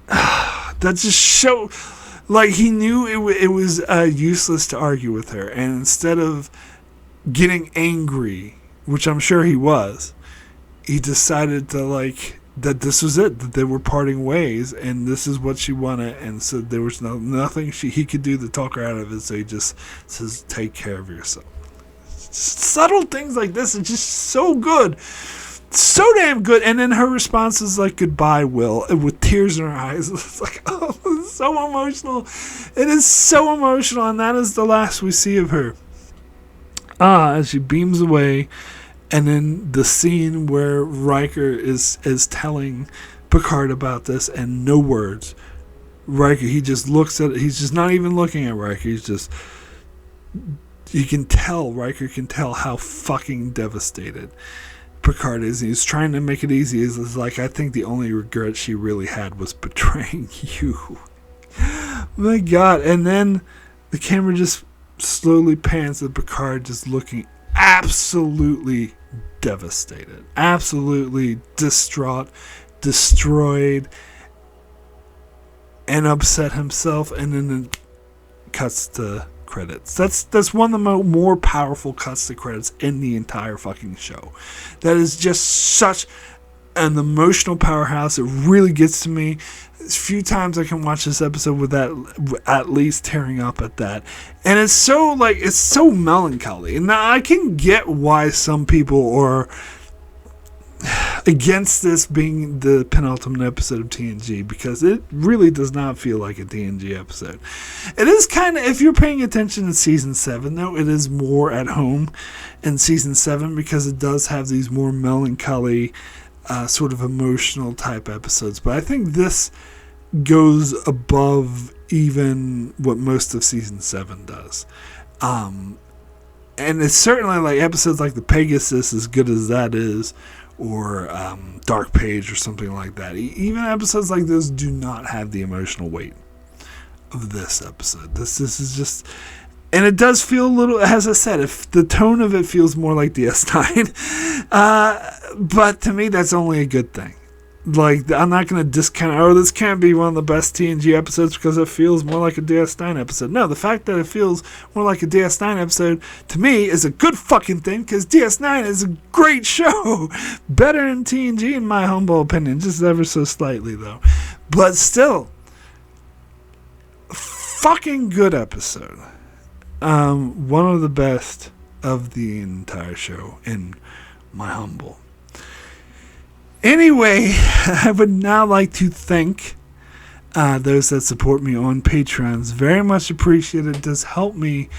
That just show. Like, he knew it was useless to argue with her. And instead of getting angry, which I'm sure he was, he decided to, like, that this was it, that they were parting ways, and this is what she wanted. And so there was nothing he could do to talk her out of it. So he just says, take care of yourself. Subtle things like this are just so good. So damn good. And then her response is like, goodbye, Will, with tears in her eyes. It's like, oh, it's so emotional. It is so emotional, and that is the last we see of her. As she beams away, and then the scene where Riker is telling Picard about this, and no words. Riker, he just looks at it. He's just not even looking at Riker. He's just, Riker can tell how fucking devastated Picard is. He's trying to make it easy. It's like, I think the only regret she really had was betraying you. My God. And then the camera just slowly pans to Picard just looking absolutely devastated, absolutely distraught, destroyed, and upset himself. And then it cuts to credits. That's one of the more powerful cuts to credits in the entire fucking show. That is just such an emotional powerhouse. It really gets to me. A few times I can watch this episode with that at least tearing up at that. And it's so melancholy. And now I can get why some people are against this being the penultimate episode of TNG, because it really does not feel like a TNG episode. It is kind of, if you're paying attention to season 7, though, it is more at home in season 7, because it does have these more melancholy, sort of emotional type episodes. But I think this goes above even what most of season 7 does. and it's certainly like episodes like the Pegasus, as good as that is, or Dark Page or something like that. Even episodes like those do not have the emotional weight of this episode. This is just, and it does feel a little, as I said, if the tone of it feels more like DS9, but to me that's only a good thing. Like, I'm not going to discount, this can't be one of the best TNG episodes because it feels more like a DS9 episode. No, the fact that it feels more like a DS9 episode, to me, is a good fucking thing because DS9 is a great show. Better than TNG, in my humble opinion, just ever so slightly, though. But still, fucking good episode. One of the best of the entire show, in my humble. Anyway, I would now like to thank those that support me on Patreon. It's very much appreciated. It does help me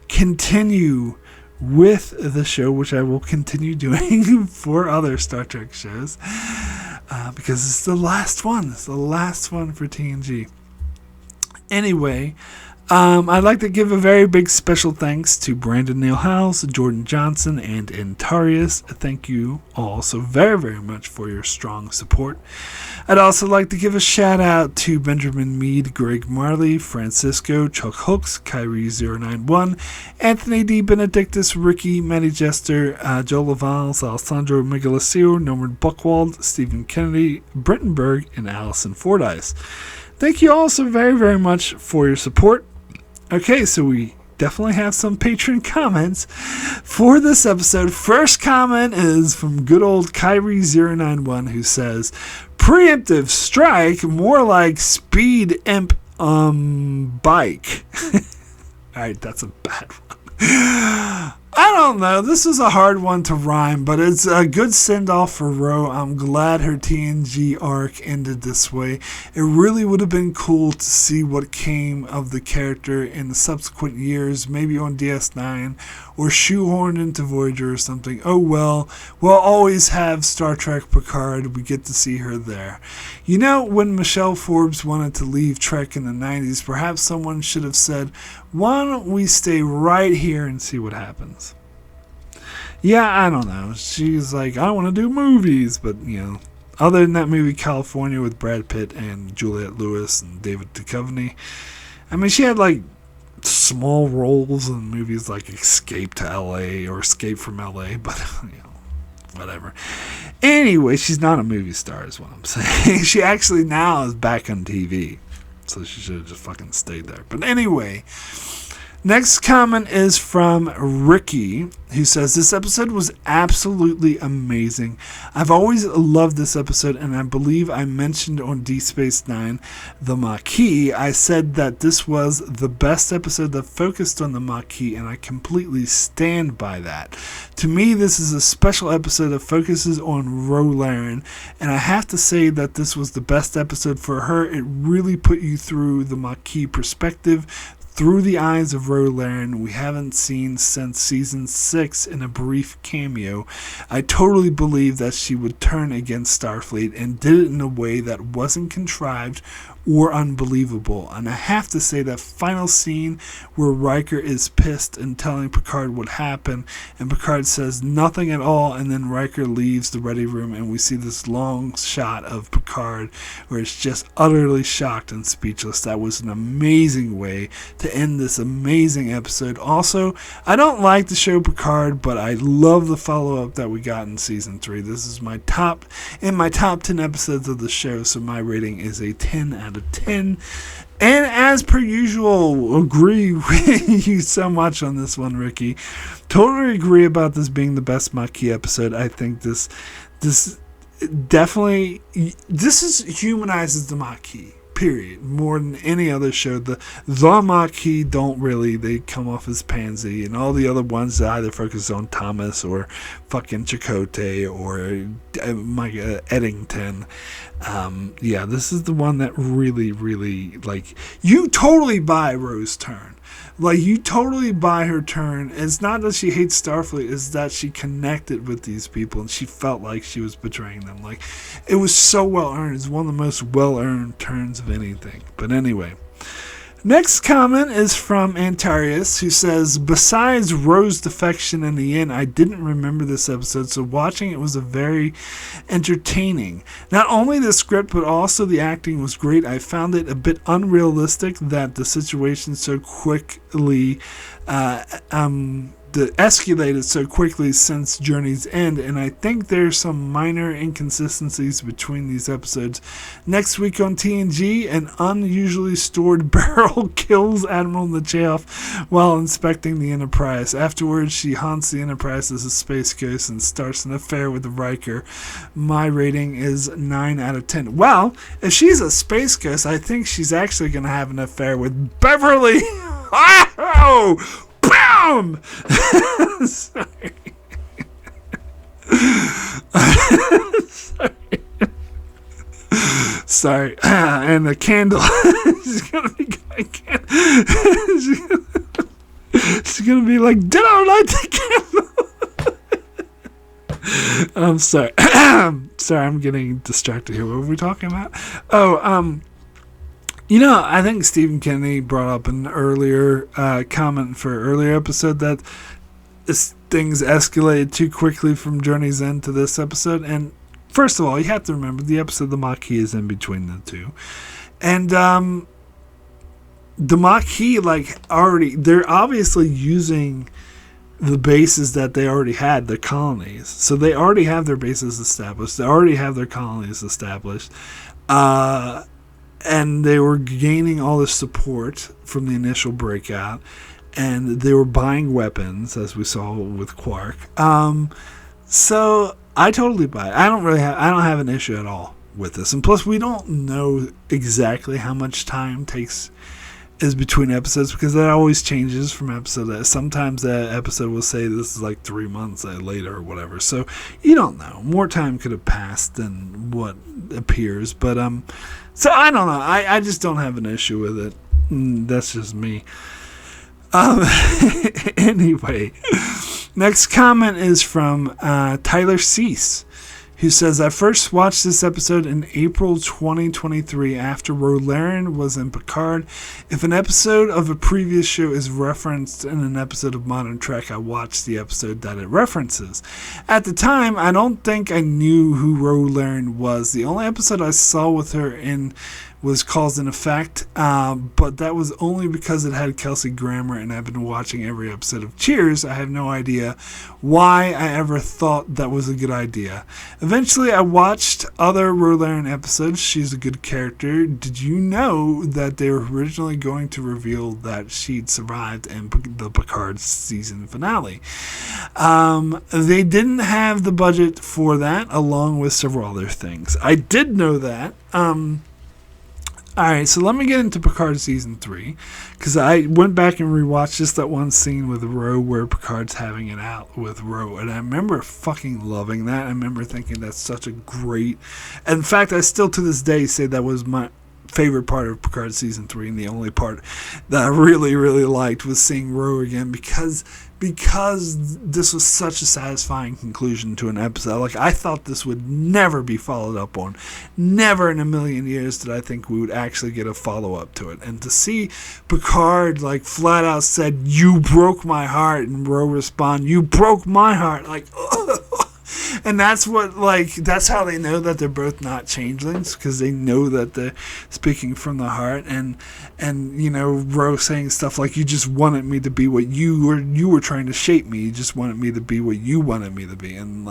continue with the show, which I will continue doing for other Star Trek shows, because it's the last one. It's the last one for TNG. Anyway, I'd like to give a very big special thanks to Brandon Neal House, Jordan Johnson, and Antarius. Thank you all so very, very much for your strong support. I'd also like to give a shout out to Benjamin Mead, Greg Marley, Francisco, Chuck Hooks, Kyrie091, Anthony D. Benedictus, Ricky, Matty Jester, Joe Lavals, Alessandro Migalesio, Norman Buchwald, Stephen Kennedy, Britton Berg, and Allison Fordyce. Thank you all so very, very much for your support. Okay, so we definitely have some Patreon comments for this episode. First comment is from good old Kyrie091, who says, Preemptive Strike, more like Speed Imp bike. Alright, that's a bad one. I don't know. This is a hard one to rhyme, but it's a good send-off for Ro. I'm glad her TNG arc ended this way. It really would have been cool to see what came of the character in the subsequent years, maybe on DS9, or shoehorned into Voyager or something. Oh well, we'll always have Star Trek Picard. We get to see her there. You know, when Michelle Forbes wanted to leave Trek in the 90s, perhaps someone should have said, why don't we stay right here and see what happens? Yeah, I don't know. She's like, I want to do movies, but, you know, other than that movie California with Brad Pitt and Juliette Lewis and David Duchovny, I mean, she had, like, small roles in movies like Escape to L.A. or Escape from L.A., but, you know, whatever. Anyway, she's not a movie star is what I'm saying. She actually now is back on TV, so she should have just fucking stayed there. But anyway, next comment is from Ricky, who says, this episode was absolutely amazing. I've always loved this episode, and I believe I mentioned on D Space Nine, the Maquis, I said that this was the best episode that focused on the Maquis, and I completely stand by that. To me, this is a special episode that focuses on Ro Laren, and I have to say that this was the best episode for her. It really put you through the Maquis perspective, through the eyes of Ro Laren, we haven't seen since season 6 in a brief cameo. I totally believe that she would turn against Starfleet and did it in a way that wasn't contrived or unbelievable. And I have to say that final scene where Riker is pissed and telling Picard what happened, and Picard says nothing at all, and then Riker leaves the ready room and we see this long shot of Picard where it's just utterly shocked and speechless. That was an amazing way to end this amazing episode. Also, I don't like the show Picard, but I love the follow-up that we got in season 3. This is my top 10 episodes of the show, so my rating is a 10 out of 10. And as per usual, agree with you so much on this one, Ricky. Totally agree about this being the best Maquis episode. I think this definitely, this humanizes the Maquis, period, more than any other show. The Maquis don't really, they come off as pansy, and all the other ones that either focus on Thomas or fucking Chakotay or Eddington. Yeah, this is the one that really, really, like, you totally buy Ro's turn. Like, you totally buy her turn. It's not that she hates Starfleet, it's that she connected with these people and she felt like she was betraying them. Like, it was so well earned. It's one of the most well earned turns of anything. But anyway, Next comment is from Antarius, who says, besides Ro's defection in the end, I didn't remember this episode, so watching it was a very entertaining. Not only the script, but also the acting was great. I found it a bit unrealistic that the situation so quickly escalated so quickly since Journey's End, and I think there's some minor inconsistencies between these episodes. Next week on TNG, an unusually stored barrel kills Admiral Nechayev while inspecting the Enterprise. Afterwards, she haunts the Enterprise as a space ghost and starts an affair with Riker. My rating is 9 out of 10. Well, if she's a space ghost, I think she's actually going to have an affair with Beverly. Oh! Boom! Sorry. Sorry. And the candle. She's gonna be she's gonna be like, did I light the candle? I'm sorry. Sorry, I'm getting distracted here. What were we talking about? Oh, I think Stephen Kennedy brought up an earlier comment for an earlier episode that things escalated too quickly from Journey's End to this episode. And first of all, you have to remember the episode of the Maquis is in between the two. And the Maquis, they're obviously using the bases that they already had, the colonies. So they already have their bases established. They already have their colonies established. And they were gaining all this support from the initial breakout, and they were buying weapons, as we saw with Quark. So I totally buy it. I don't have an issue at all with this, and plus we don't know exactly how much time is between episodes, because that always changes from episode to sometimes that episode will say this is like 3 months later or whatever, so you don't know. More time could have passed than what appears, but so I don't know. I just don't have an issue with it. That's just me. Anyway, next comment is from Tyler Cease, who says, I first watched this episode in April 2023 after Ro Laren was in Picard. If an episode of a previous show is referenced in an episode of Modern Trek, I watched the episode that it references. At the time, I don't think I knew who Ro Laren was. The only episode I saw with her in was Cause and Effect, but that was only because it had Kelsey Grammer, and I've been watching every episode of Cheers. I have no idea why I ever thought that was a good idea. Eventually, I watched other Ro Laren episodes. She's a good character. Did you know that they were originally going to reveal that she'd survived in the Picard season finale? They didn't have the budget for that, along with several other things. I did know that. Alright, so let me get into Picard Season 3, because I went back and rewatched just that one scene with Ro where Picard's having it out with Ro, and I remember fucking loving that. I remember thinking that's such a great... In fact, I still to this day say that was my favorite part of Picard Season 3, and the only part that I really, really liked was seeing Ro again, because this was such a satisfying conclusion to an episode. Like, I thought this would never be followed up on. Never in a million years did I think we would actually get a follow-up to it. And to see Picard, flat out said, "You broke my heart," and Ro respond, "You broke my heart." And that's that's how they know that they're both not changelings, because they know that they're speaking from the heart. And Ro saying stuff like, "You just wanted me to be what you were trying to shape me. You just wanted me to be what you wanted me to be." And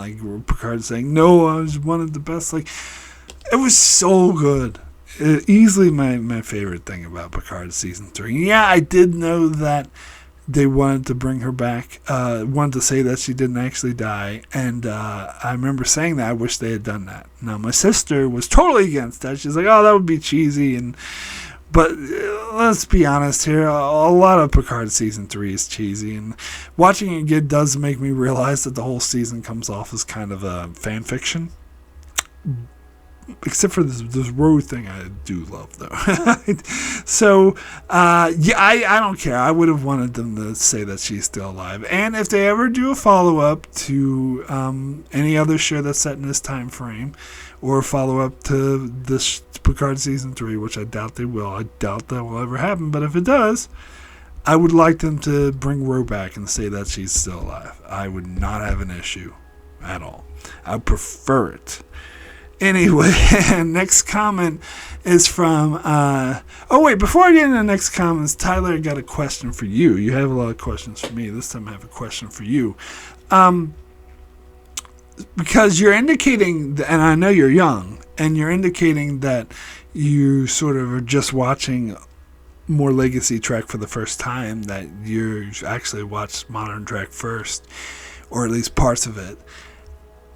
Picard saying, "No, I just wanted the best." It was so good. Easily my favorite thing about Picard Season 3. Yeah, I did know that they wanted to bring her back, wanted to say that she didn't actually die, and I remember saying that I wish they had done that. Now, my sister was totally against that. She's like, "Oh, that would be cheesy," but let's be honest here, a lot of Picard Season 3 is cheesy, and watching it again does make me realize that the whole season comes off as kind of a fan fiction. Except for this Ro thing I do love, though. So, I don't care. I would have wanted them to say that she's still alive. And if they ever do a follow-up to any other show that's set in this time frame, or a follow-up to this Picard Season 3, which I doubt they will. I doubt that will ever happen. But if it does, I would like them to bring Ro back and say that she's still alive. I would not have an issue at all. I would prefer it. Anyway, next comment is from... before I get into the next comments, Tyler got a question for you. You have a lot of questions for me. This time I have a question for you. Because you're indicating, and I know you're young, and you're indicating that you sort of are just watching more Legacy Trek for the first time, that you actually watched Modern Trek first, or at least parts of it.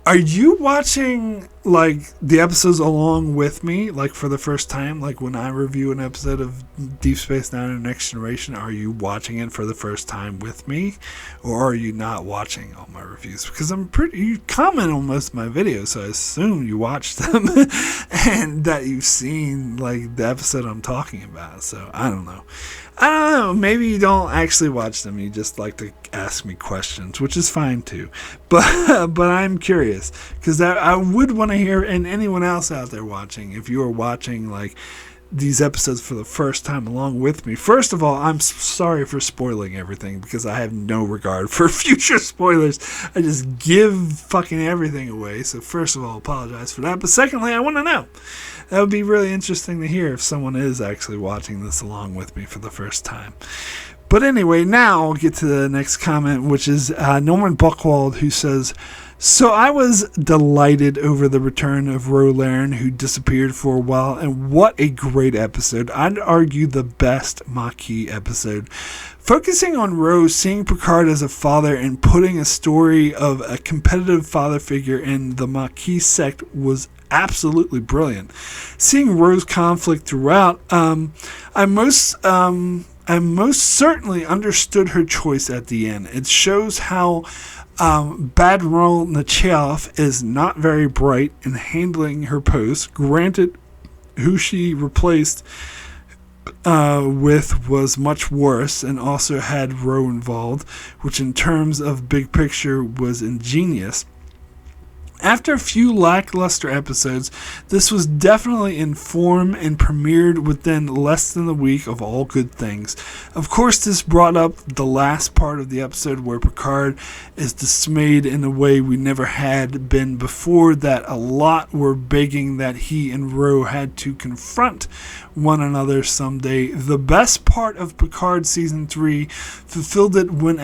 Are you watching, like, the episodes along with me, like, for the first time? Like, when I review an episode of Deep Space Nine or Next Generation, are you watching it for the first time with me? Or are you not watching all my reviews? Because you comment on most of my videos, so I assume you watched them and that you've seen, like, the episode I'm talking about. So, I don't know. Maybe you don't actually watch them. You just like to ask me questions, which is fine too. But I'm curious because I would want to hear, and anyone else out there watching, if you are watching like these episodes for the first time along with me. First of all, I'm sorry for spoiling everything because I have no regard for future spoilers. I just give fucking everything away. So first of all, apologize for that. But secondly, I want to know. That would be really interesting to hear if someone is actually watching this along with me for the first time. But anyway, now I'll get to the next comment, which is Norman Buchwald, who says, "So I was delighted over the return of Ro Laren, who disappeared for a while, and what a great episode. I'd argue the best Maquis episode. Focusing on Ro, seeing Picard as a father, and putting a story of a competitive father figure in the Maquis sect was absolutely brilliant. Seeing Ro's conflict throughout, I most certainly understood her choice at the end. It shows how Badrol Nechayev is not very bright in handling her post. Granted, who she replaced with was much worse and also had Ro involved, which in terms of big picture was ingenious. After a few lackluster episodes, this was definitely in form and premiered within less than a week of All Good Things. Of course, this brought up the last part of the episode where Picard is dismayed in a way we never had been before, that a lot were begging that he and Ro had to confront one another someday. The best part of Picard Season 3 fulfilled it when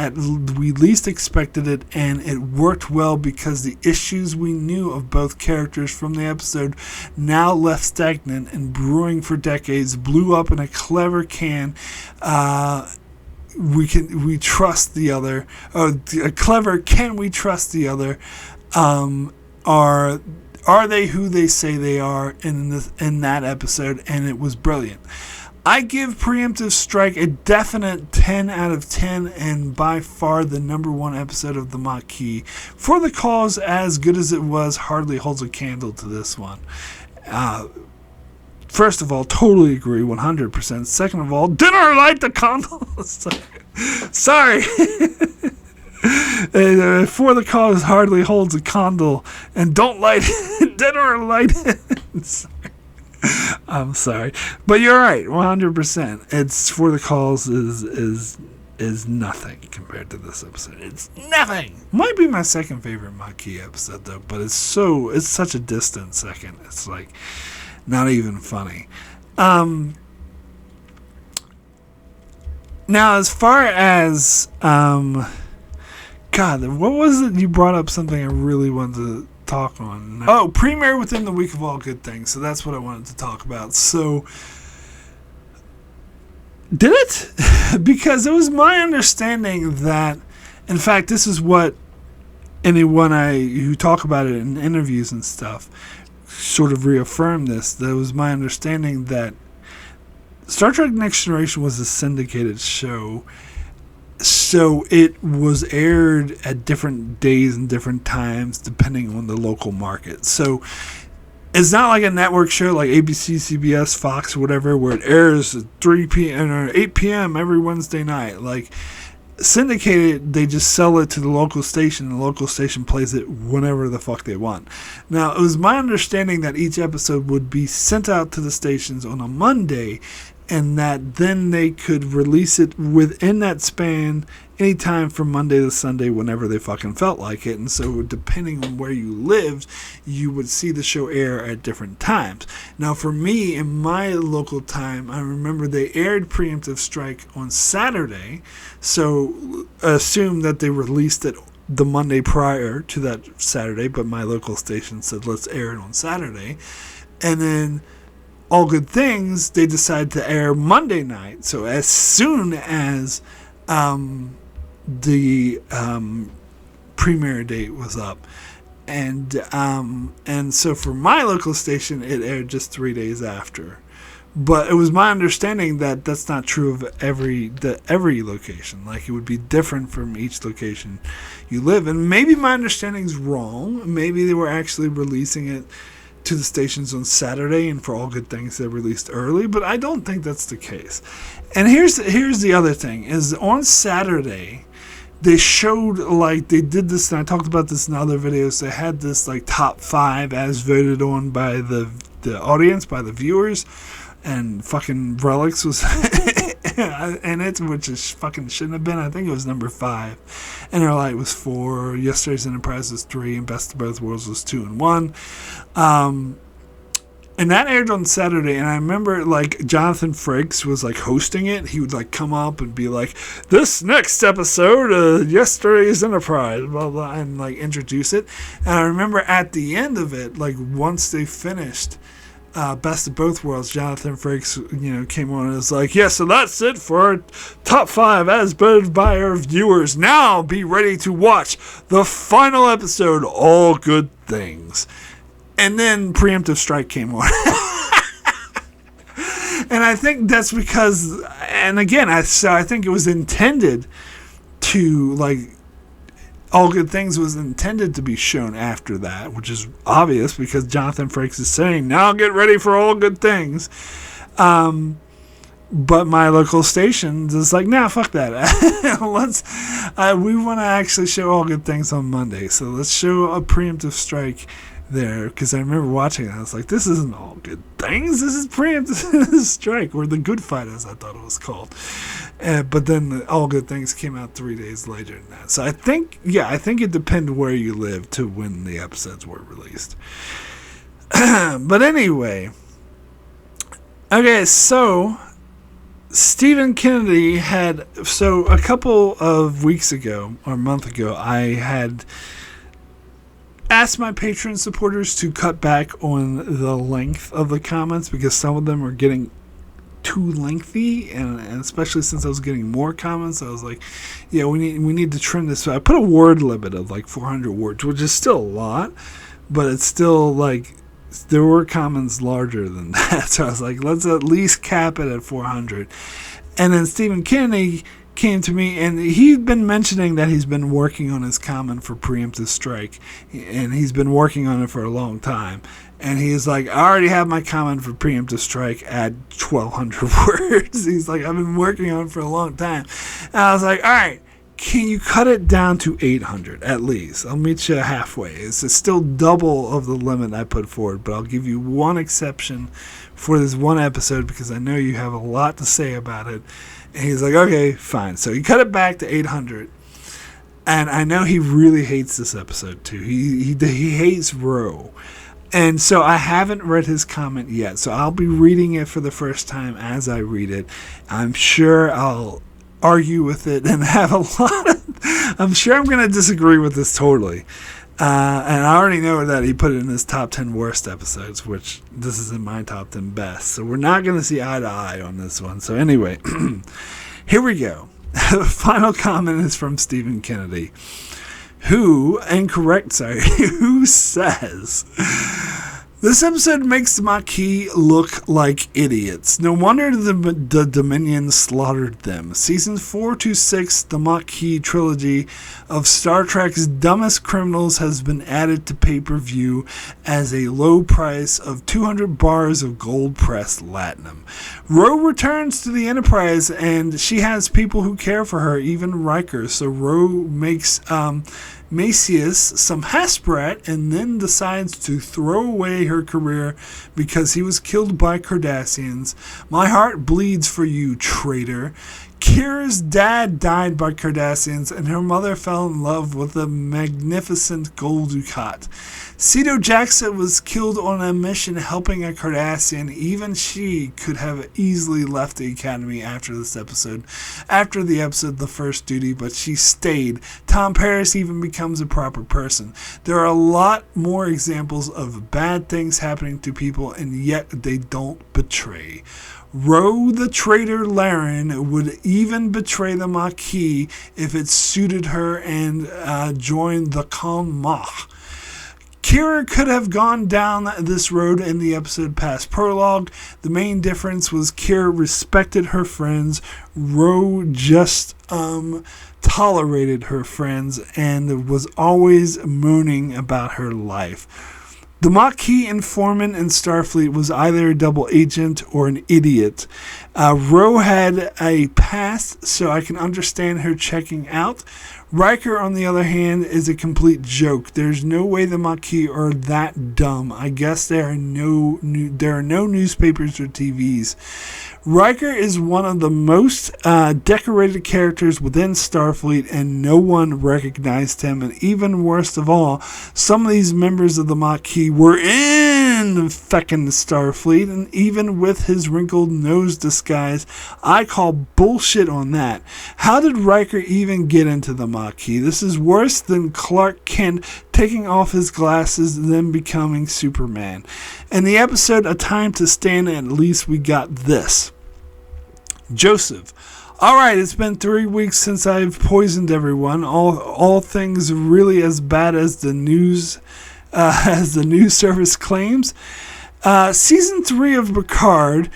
we least expected it, and it worked well because the issues we knew of both characters from the episode, now left stagnant and brewing for decades, blew up in a clever can. We trust the other. A clever can we trust the other? Are they who they say they are in that episode? And it was brilliant. I give Preemptive Strike a definite 10 out of 10 and by far the number one episode of the Maquis. For the Cause, as good as it was, hardly holds a candle to this one. First of all, totally agree, 100%. Second of all, dinner light the candle. Sorry. For the Cause hardly holds a candle, and don't light it. Dinner light it. Sorry. I'm sorry, but you're right, 100%. It's For the Cause is nothing compared to this episode. It's nothing. Might be my second favorite Maquis episode though, but it's such a distant second. It's like not even funny. Now, as far as God, what was it? You brought up something I really wanted to talk on. Oh, premiere within the week of All Good Things. So that's what I wanted to talk about. So did it? Because it was my understanding that, in fact, this is what anyone who talk about it in interviews and stuff sort of reaffirmed this. That was my understanding that Star Trek Next Generation was a syndicated show. So it was aired at different days and different times depending on the local market. So It's not like a network show like ABC, CBS, Fox, whatever, where it airs at 3 p.m. or 8 p.m. every Wednesday night. Like, syndicated, they just sell it to the local station, and the local station plays it whenever the fuck they want. Now, it was my understanding that each episode would be sent out to the stations on a Monday, and that then they could release it within that span anytime from Monday to Sunday whenever they fucking felt like it. And so depending on where you lived, you would see the show air at different times. Now for me, in my local time, I remember they aired Preemptive Strike on Saturday, so assume that they released it the Monday prior to that Saturday, but my local station said let's air it on Saturday. And then All Good Things, they decided to air Monday night. So as soon as the premiere date was up, and so for my local station, it aired just 3 days after. But it was my understanding that that's not true of every location. Like, it would be different from each location you live in. Maybe my understanding's wrong. Maybe they were actually releasing it to the stations on Saturday, and for All Good Things they released early, but I don't think that's the case. And here's the other thing, is on Saturday they showed, like, they did this, and I talked about this in other videos, they had this like top 5 as voted on by the audience, by the viewers, and fucking Relics was in it, which is fucking shouldn't have been. I think it was number 5, and Light was 4, Yesterday's Enterprise was 3, and Best of Both Worlds was 2 and 1. And that aired on Saturday, and I remember, like, Jonathan Frakes was, like, hosting it. He would, like, come up and be like, this next episode of Yesterday's Enterprise, blah, blah, and, like, introduce it. And I remember at the end of it, like, once they finished Best of Both Worlds, Jonathan Frakes, came on and was like, yeah, so that's it for our top 5 as voted by our viewers. Now be ready to watch the final episode, All Good Things. And then Preemptive Strike came on. And I think that's because, and again, I think it was intended to, like, All Good Things was intended to be shown after that, which is obvious because Jonathan Frakes is saying, now get ready for All Good Things. But my local station is like, nah, fuck that. We want to actually show All Good Things on Monday, so let's show a Preemptive Strike there, because I remember watching it, I was like, this isn't All Good Things, this is Preemptive Strike, or The Good Fight, as I thought it was called. But then All Good Things came out 3 days later than that. So I think it depended where you lived to when the episodes were released. But anyway, okay, so Stephen Kennedy a couple of weeks ago, or a month ago, I had asked my Patreon supporters to cut back on the length of the comments because some of them are getting too lengthy, and especially since I was getting more comments, I was like, yeah, we need to trim this. So I put a word limit of like 400 words, which is still a lot, but it's still like there were comments larger than that. So I was like, let's at least cap it at 400. And then Stephen Kennedy came to me, and he'd been mentioning that he's been working on his comment for Preemptive Strike, and he's been working on it for a long time. And he's like, I already have my comment for Preemptive Strike at 1,200 words. He's like, I've been working on it for a long time. And I was like, all right, can you cut it down to 800 at least? I'll meet you halfway. It's still double of the limit I put forward, but I'll give you one exception for this one episode because I know you have a lot to say about it. And he's like, okay, fine. So he cut it back to 800. And I know he really hates this episode too. He hates Ro. And so I haven't read his comment yet. So I'll be reading it for the first time as I read it. I'm sure I'll argue with it and have a lot of... I'm sure I'm going to disagree with this totally. And I already know that he put it in his top 10 worst episodes, which this is in my top 10 best. So we're not going to see eye to eye on this one. So anyway, here we go. The final comment is from Stephen Kennedy, who says, This episode makes the Maquis look like idiots. No wonder the Dominion slaughtered them. Seasons 4 to 6, the Maquis trilogy of Star Trek's dumbest criminals has been added to pay-per-view as a low price of 200 bars of gold-pressed latinum. Ro returns to the Enterprise and she has people who care for her, even Riker. So Ro makes Maquis some Hasperat and then decides to throw away her career because he was killed by Cardassians. My heart bleeds for you, traitor. Kira's dad died by Cardassians and her mother fell in love with a magnificent gold ducat. Cedo Jackson was killed on a mission helping a Cardassian. Even she could have easily left the Academy after the episode The First Duty, but she stayed. Tom Paris even becomes a proper person. There are a lot more examples of bad things happening to people, and yet they don't betray. Ro the traitor Laren would even betray the Maquis if it suited her and join the Mach. Kira could have gone down this road in the episode past prologue. The main difference was Kira respected her friends. Ro just tolerated her friends and was always mooning about her life. The Maquis informant in Starfleet was either a double agent or an idiot. Ro had a past, so I can understand her checking out. Riker, on the other hand, is a complete joke. There's no way the Maquis are that dumb. I guess there are no newspapers or TVs. Riker is one of the most decorated characters within Starfleet, and no one recognized him. And even worst of all, some of these members of the Maquis were in feckin' Starfleet, and even with his wrinkled nose disguise, I call bullshit on that. How did Riker even get into the Maquis? This is worse than Clark Kent taking off his glasses and then becoming Superman. In the episode A Time to Stand, at least we got this. Joseph. Alright, it's been 3 weeks since I've poisoned everyone. All things really as bad as the news service claims. Season 3 of Picard.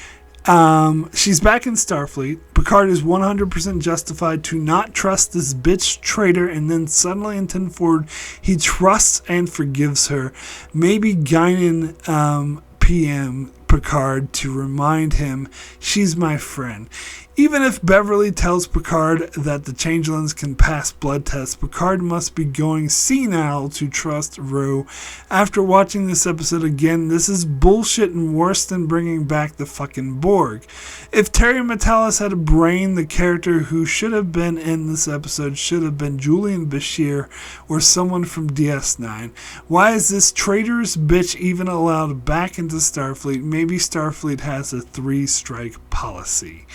She's back in Starfleet. Picard is 100% justified to not trust this bitch traitor, and then suddenly in 10 forward, he trusts and forgives her. Maybe Guinan PM Picard to remind him she's my friend. Even if Beverly tells Picard that the changelings can pass blood tests, Picard must be going senile to trust Ro. After watching this episode again, this is bullshit and worse than bringing back the fucking Borg. If Terry Matalas had a brain, the character who should have been in this episode should have been Julian Bashir or someone from DS9. Why is this traitorous bitch even allowed back into Starfleet? Maybe Starfleet has a 3-strike policy.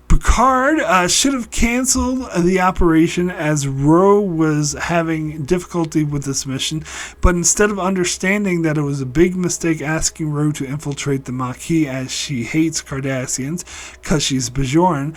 Picard should have canceled the operation as Ro was having difficulty with this mission, but instead of understanding that it was a big mistake asking Ro to infiltrate the Maquis as she hates Cardassians because she's Bajoran,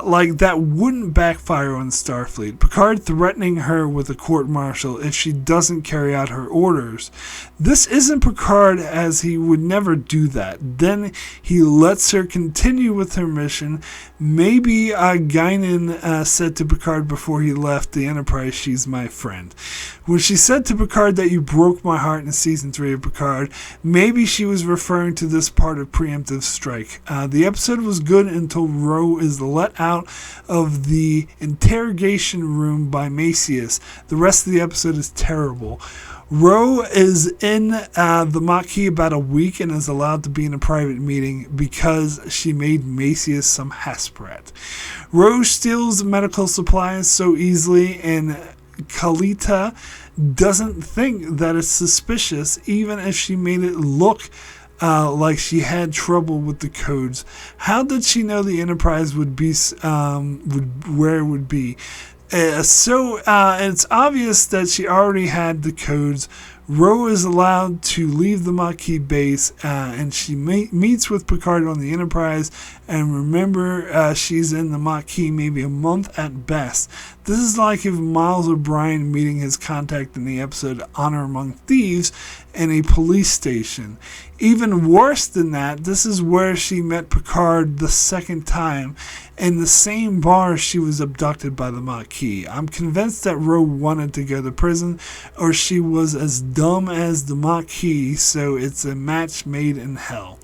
like that wouldn't backfire on Starfleet. Picard threatening her with a court-martial if she doesn't carry out her orders. This isn't Picard, as he would never do that. Then he lets her continue with her mission. Maybe Guinan said to Picard before he left the Enterprise, she's my friend. When she said to Picard that you broke my heart in season 3 of Picard, maybe she was referring to this part of Preemptive Strike. The episode was good until Ro is let out of the interrogation room by Maquis. The rest of the episode is terrible. Ro is in the Maquis about a week and is allowed to be in a private meeting because she made Maquis some Hasperat. Ro steals medical supplies so easily, and Kalita doesn't think that it's suspicious, even if she made it look like she had trouble with the codes. How did she know the Enterprise would be where it would be? So it's obvious that she already had the codes. Ro is allowed to leave the Maquis base, and she meets with Picard on the Enterprise. And remember, she's in the Maquis maybe a month at best. This is like if Miles O'Brien meeting his contact in the episode Honor Among Thieves in a police station. Even worse than that, this is where she met Picard the second time, in the same bar she was abducted by the Maquis. I'm convinced that Ro wanted to go to prison, or she was as dumb as the Maquis, so it's a match made in hell.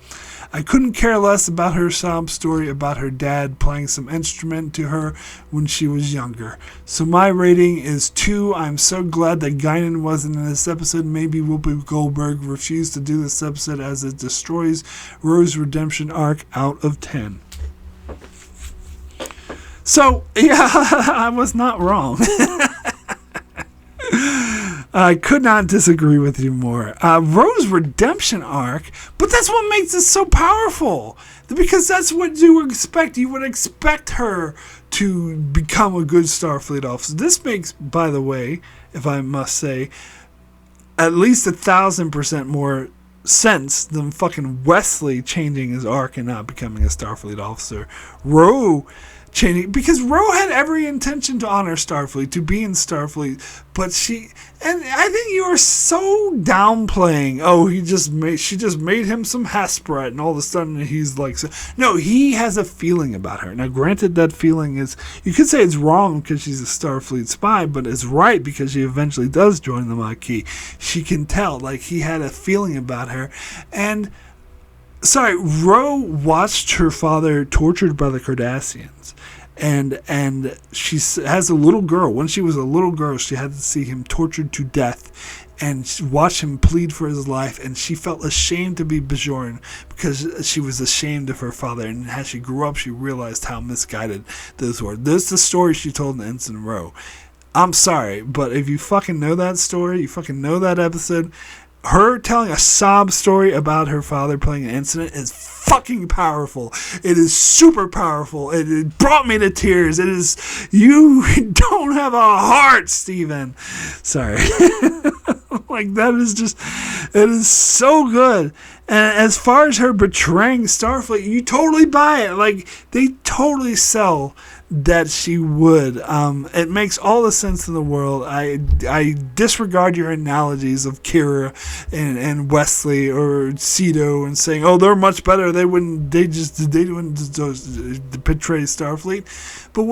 I couldn't care less about her sob story about her dad playing some instrument to her when she was younger. So my rating is 2. I'm so glad that Guinan wasn't in this episode. Maybe Whoopi Goldberg refused to do this episode as it destroys Ro's redemption arc out of 10. So, yeah, I was not wrong. I could not disagree with you more. Ro's redemption arc, but that's what makes it so powerful. Because that's what you would expect. You would expect her to become a good Starfleet officer. This makes, by the way, if I must say, at least 1,000% more sense than fucking Wesley changing his arc and not becoming a Starfleet officer. Ro changing, because Ro had every intention to honor Starfleet, to be in Starfleet, but and I think you are so downplaying, she just made him some Hesperet, and all of a sudden he's like, no, he has a feeling about her. Now granted, that feeling is, you could say it's wrong because she's a Starfleet spy, but it's right because she eventually does join the Maquis. She can tell, like, he had a feeling about her, and Ro watched her father tortured by the Cardassians, and she has a little girl. When she was a little girl, she had to see him tortured to death and watch him plead for his life, and she felt ashamed to be Bajoran because she was ashamed of her father, and as she grew up, she realized how misguided those were. This is the story she told in Ensign Ro. I'm sorry, but if you fucking know that story, you fucking know that episode, her telling a sob story about her father playing an incident is fucking powerful. It is super powerful. It brought me to tears. It is, you don't have a heart, Steven. Sorry. Like, that is just, it is so good. And as far as her betraying Starfleet, you totally buy it. Like, they totally sell that she would. It makes all the sense in the world. I disregard your analogies of Kira and Wesley or Cedo and saying, oh, they're much better. They wouldn't betray Starfleet. But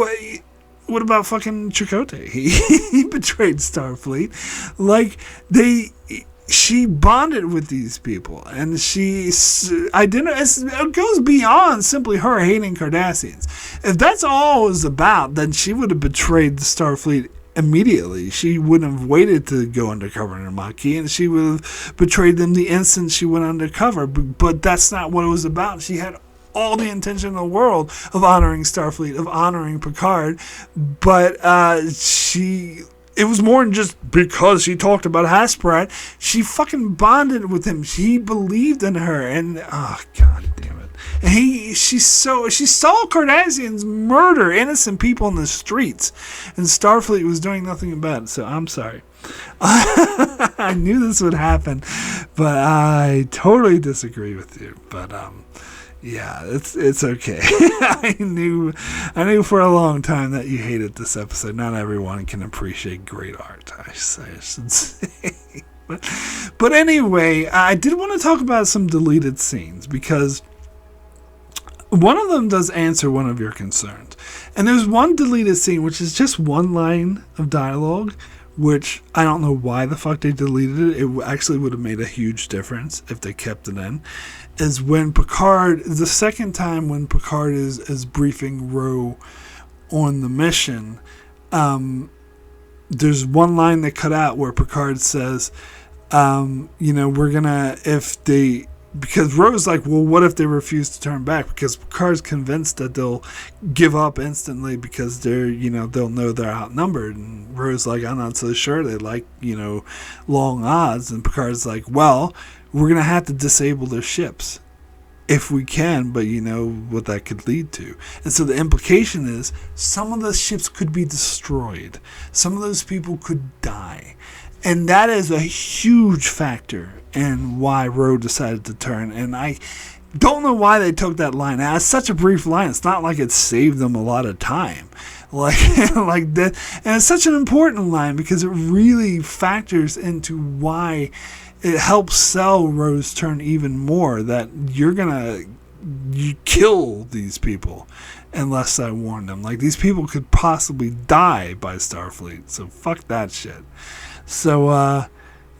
what about fucking Chakotay? He betrayed Starfleet. Like, she bonded with these people, and it goes beyond simply her hating Cardassians. If that's all it was about, then she would have betrayed the Starfleet immediately. She wouldn't have waited to go undercover in a Maquis, and she would have betrayed them the instant she went undercover. But that's not what it was about. She had all the intention in the world of honoring Starfleet, of honoring Picard, but it was more than just because she talked about Hesperet. She fucking bonded with him. She believed in her, and oh, god damn it. And she saw Cardassians murder innocent people in the streets, and Starfleet was doing nothing about it. So I'm sorry. I knew this would happen, but I totally disagree with you. But yeah, it's okay. I knew for a long time that you hated this episode. Not everyone can appreciate great art, I should say. But anyway, I did want to talk about some deleted scenes, because one of them does answer one of your concerns. And there's one deleted scene, which is just one line of dialogue, which I don't know why the fuck they deleted it. It actually would have made a huge difference if they kept it in. Is when Picard, the second time when Picard is briefing Ro on the mission, there's one line they cut out where Picard says, we're gonna, because Ro's like, well, what if they refuse to turn back? Because Picard's convinced that they'll give up instantly because they'll know they're outnumbered. And Ro's like, I'm not so sure. They like, long odds. And Picard's like, well, we're going to have to disable their ships if we can, but you know what that could lead to. And so the implication is some of the ships could be destroyed. Some of those people could die. And that is a huge factor in why Ro decided to turn. And don't know why they took that line. Now, it's such a brief line. It's not like it saved them a lot of time. Like that. And it's such an important line because it really factors into why it helps sell Ro's turn even more, that you kill these people unless I warn them. Like, these people could possibly die by Starfleet, so fuck that shit. So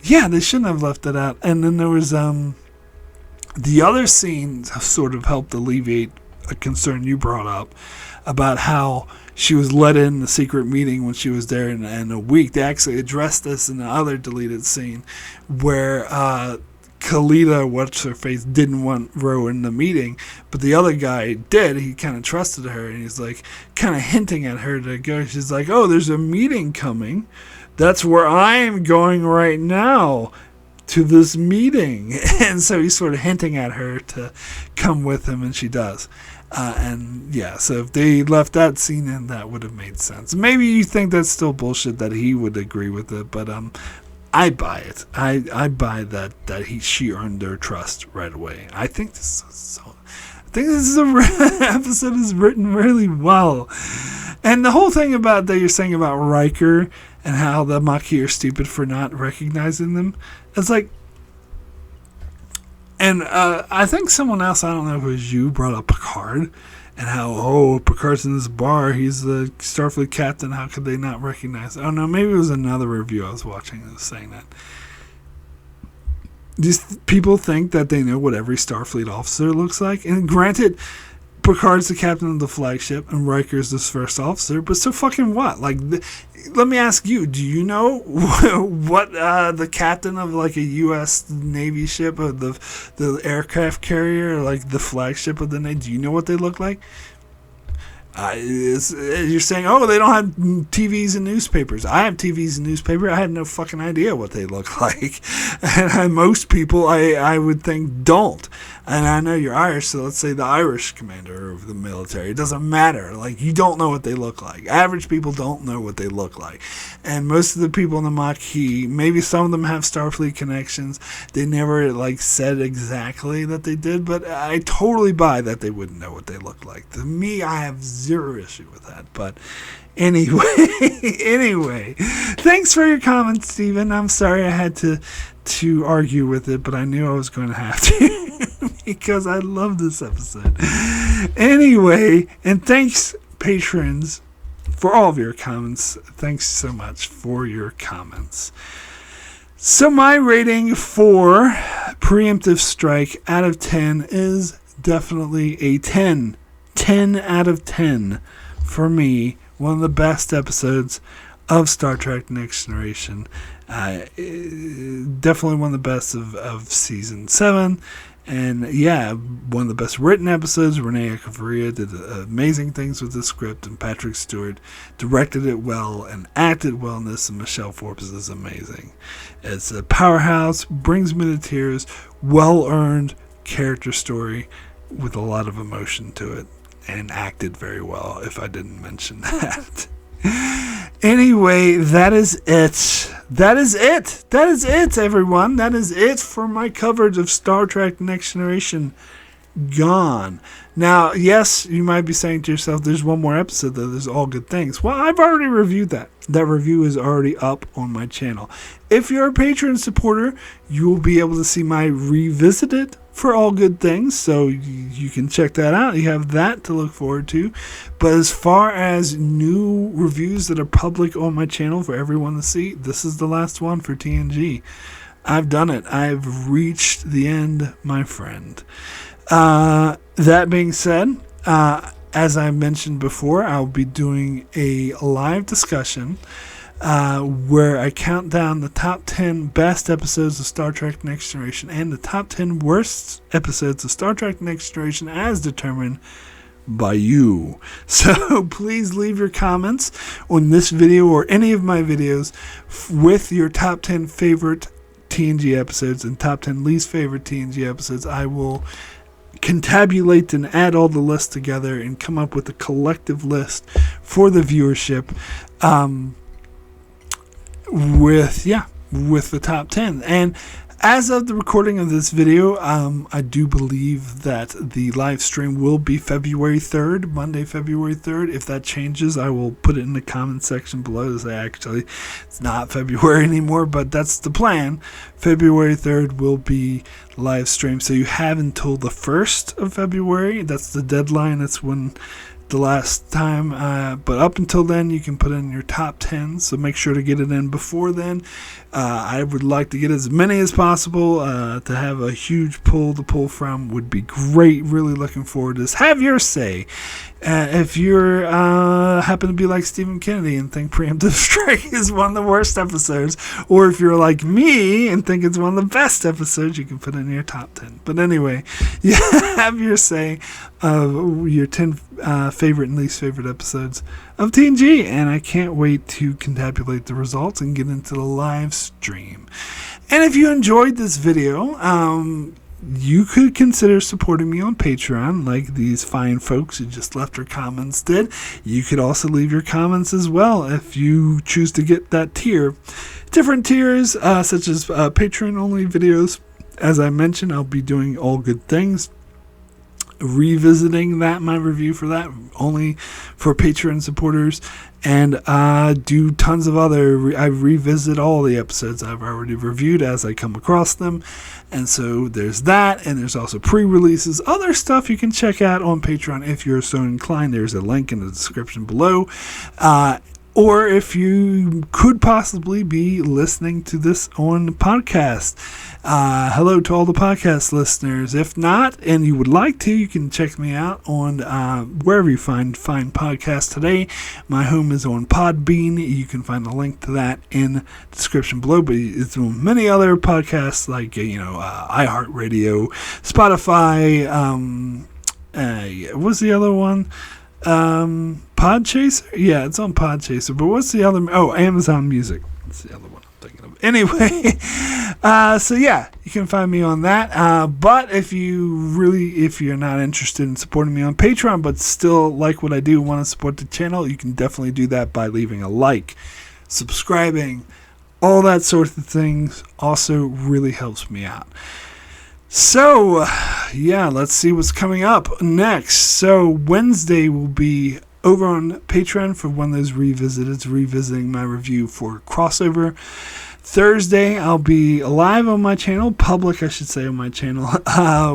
they shouldn't have left it out. And then there was the other scene sort of helped alleviate a concern you brought up about how she was let in the secret meeting when she was there in a week. They actually addressed this in the other deleted scene where Kalita, what's-her-face, didn't want Ro in the meeting, but the other guy did. He kind of trusted her, and he's like kind of hinting at her to go. She's like, oh, there's a meeting coming. That's where I'm going right now, to this meeting. And so he's sort of hinting at her to come with him, and she does. So if they left that scene in, that would have made sense. Maybe you think that's still bullshit that he would agree with it, but I buy it. I buy that she earned their trust right away. I think this episode is written really well. And the whole thing about that you're saying about Riker and how the Maquis are stupid for not recognizing them, it's like, and I think someone else, I don't know if it was you, brought up Picard and how, Picard's in this bar, he's the Starfleet captain, how could they not recognize it? Oh no, maybe it was another review I was watching that was saying that. These people think that they know what every Starfleet officer looks like, and granted, Picard's the captain of the flagship and Riker's the first officer, but so fucking what? Like, let me ask you, do you know what the captain of like a U.S. Navy ship or the aircraft carrier, or like the flagship of the Navy, do you know what they look like? You're saying, they don't have TVs and newspapers. I have TVs and newspapers. I had no fucking idea what they look like. And most people, I would think, don't. And I know you're Irish, so let's say the Irish commander of the military. It doesn't matter. Like, you don't know what they look like. Average people don't know what they look like. And most of the people in the Maquis, maybe some of them have Starfleet connections. They never, said exactly that they did, but I totally buy that they wouldn't know what they look like. To me, I have zero issue with that. But anyway, thanks for your comments, Stephen. I'm sorry I had to argue with it, but I knew I was going to have to because I love this episode. Anyway, and thanks, patrons, for all of your comments. Thanks so much for your comments. So my rating for Preemptive Strike out of 10 is definitely a 10. 10 out of 10 for me. One of the best episodes of Star Trek Next Generation. Definitely one of the best of season 7. And one of the best written episodes. Renee Echevarria did amazing things with the script, and Patrick Stewart directed it well and acted well in this, and Michelle Forbes is amazing. It's a powerhouse, brings me to tears, well-earned character story with a lot of emotion to it, and acted very well, if I didn't mention that. Anyway, that is it. That is it, everyone. That is it for my coverage of Star Trek Next Generation gone. Now, yes, you might be saying to yourself, there's one more episode, though. There's All Good Things. Well, I've already reviewed that. That review is already up on my channel. If you're a Patreon supporter, you will be able to see my revisited for All Good Things, so you can check that out. You have that to look forward to. But as far as new reviews that are public on my channel for everyone to see, this is the last one for TNG. I've done it. I've reached the end, my friend. That being said, as I mentioned before, I'll be doing a live discussion where I count down the top 10 best episodes of Star Trek Next Generation and the top 10 worst episodes of Star Trek Next Generation as determined by you. So please leave your comments on this video or any of my videos with your top 10 favorite TNG episodes and top 10 least favorite TNG episodes. I will contabulate and add all the lists together and come up with a collective list with with the top 10. And as of the recording of this video, I do believe that the live stream will be February 3rd, Monday, February 3rd. If that changes, I will put it in the comment section below to say actually it's not February anymore, but that's the plan. February 3rd will be live stream. So you have until the 1st of February. That's the deadline. That's when the last time, but up until then you can put in your top 10, so make sure to get it in before then. I would like to get as many as possible. To have a huge pool to pull from would be great. Really looking forward to this. Have your say. If you're happen to be like Stephen Kennedy and think Preemptive Strike is one of the worst episodes, or if you're like me and think it's one of the best episodes, you can put in your top 10. But anyway, you have your say of your 10 favorite and least favorite episodes of TNG, and I can't wait to contabulate the results and get into the live stream. And if you enjoyed this video, you could consider supporting me on Patreon, like these fine folks who just left their comments did. You could also leave your comments as well if you choose to get that tier. Different tiers, such as Patreon-only videos. As I mentioned, I'll be doing All Good Things, revisiting my review for that, only for Patreon supporters, and do tons of other, I revisit all the episodes I've already reviewed as I come across them, and so there's that, and there's also pre-releases, other stuff you can check out on Patreon if you're so inclined. There's a link in the description below, or if you could possibly be listening to this on the podcast. Hello to all the podcast listeners. If not, and you would like to, you can check me out on wherever you find podcasts today. My home is on Podbean. You can find a link to that in the description below. But it's on many other podcasts like iHeartRadio, Spotify. What's the other one? Podchaser? Yeah, it's on Podchaser. But what's the other? Oh, Amazon Music. That's the other one I'm thinking of. Anyway, so yeah, you can find me on that. But if you're not interested in supporting me on Patreon, but still like what I do, want to support the channel, you can definitely do that by leaving a like, subscribing, all that sort of things. Also really helps me out. So, yeah, let's see what's coming up next. So, Wednesday will be over on Patreon for one of those revisiting my review for Crossover. Thursday, I'll be live on my channel, public, I should say, on my channel,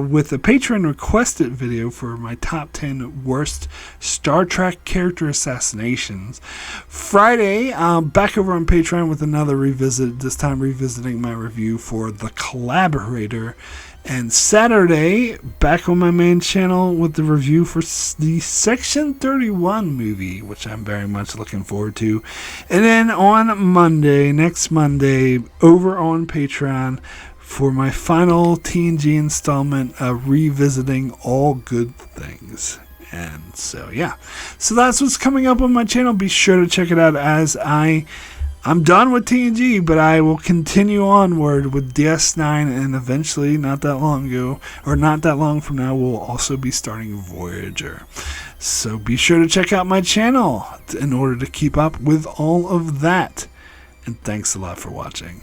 with a Patreon requested video for my top 10 worst Star Trek character assassinations. Friday, back over on Patreon with another revisit, this time revisiting my review for The Collaborator. And Saturday, back on my main channel with the review for the Section 31 movie, which I'm very much looking forward to. And then on Monday, next Monday, over on Patreon for my final TNG installment, revisiting All Good Things. And so, yeah. So that's what's coming up on my channel. Be sure to check it out as I'm done with TNG, but I will continue onward with DS9, and eventually, not that long from now, we'll also be starting Voyager. So be sure to check out my channel in order to keep up with all of that. And thanks a lot for watching.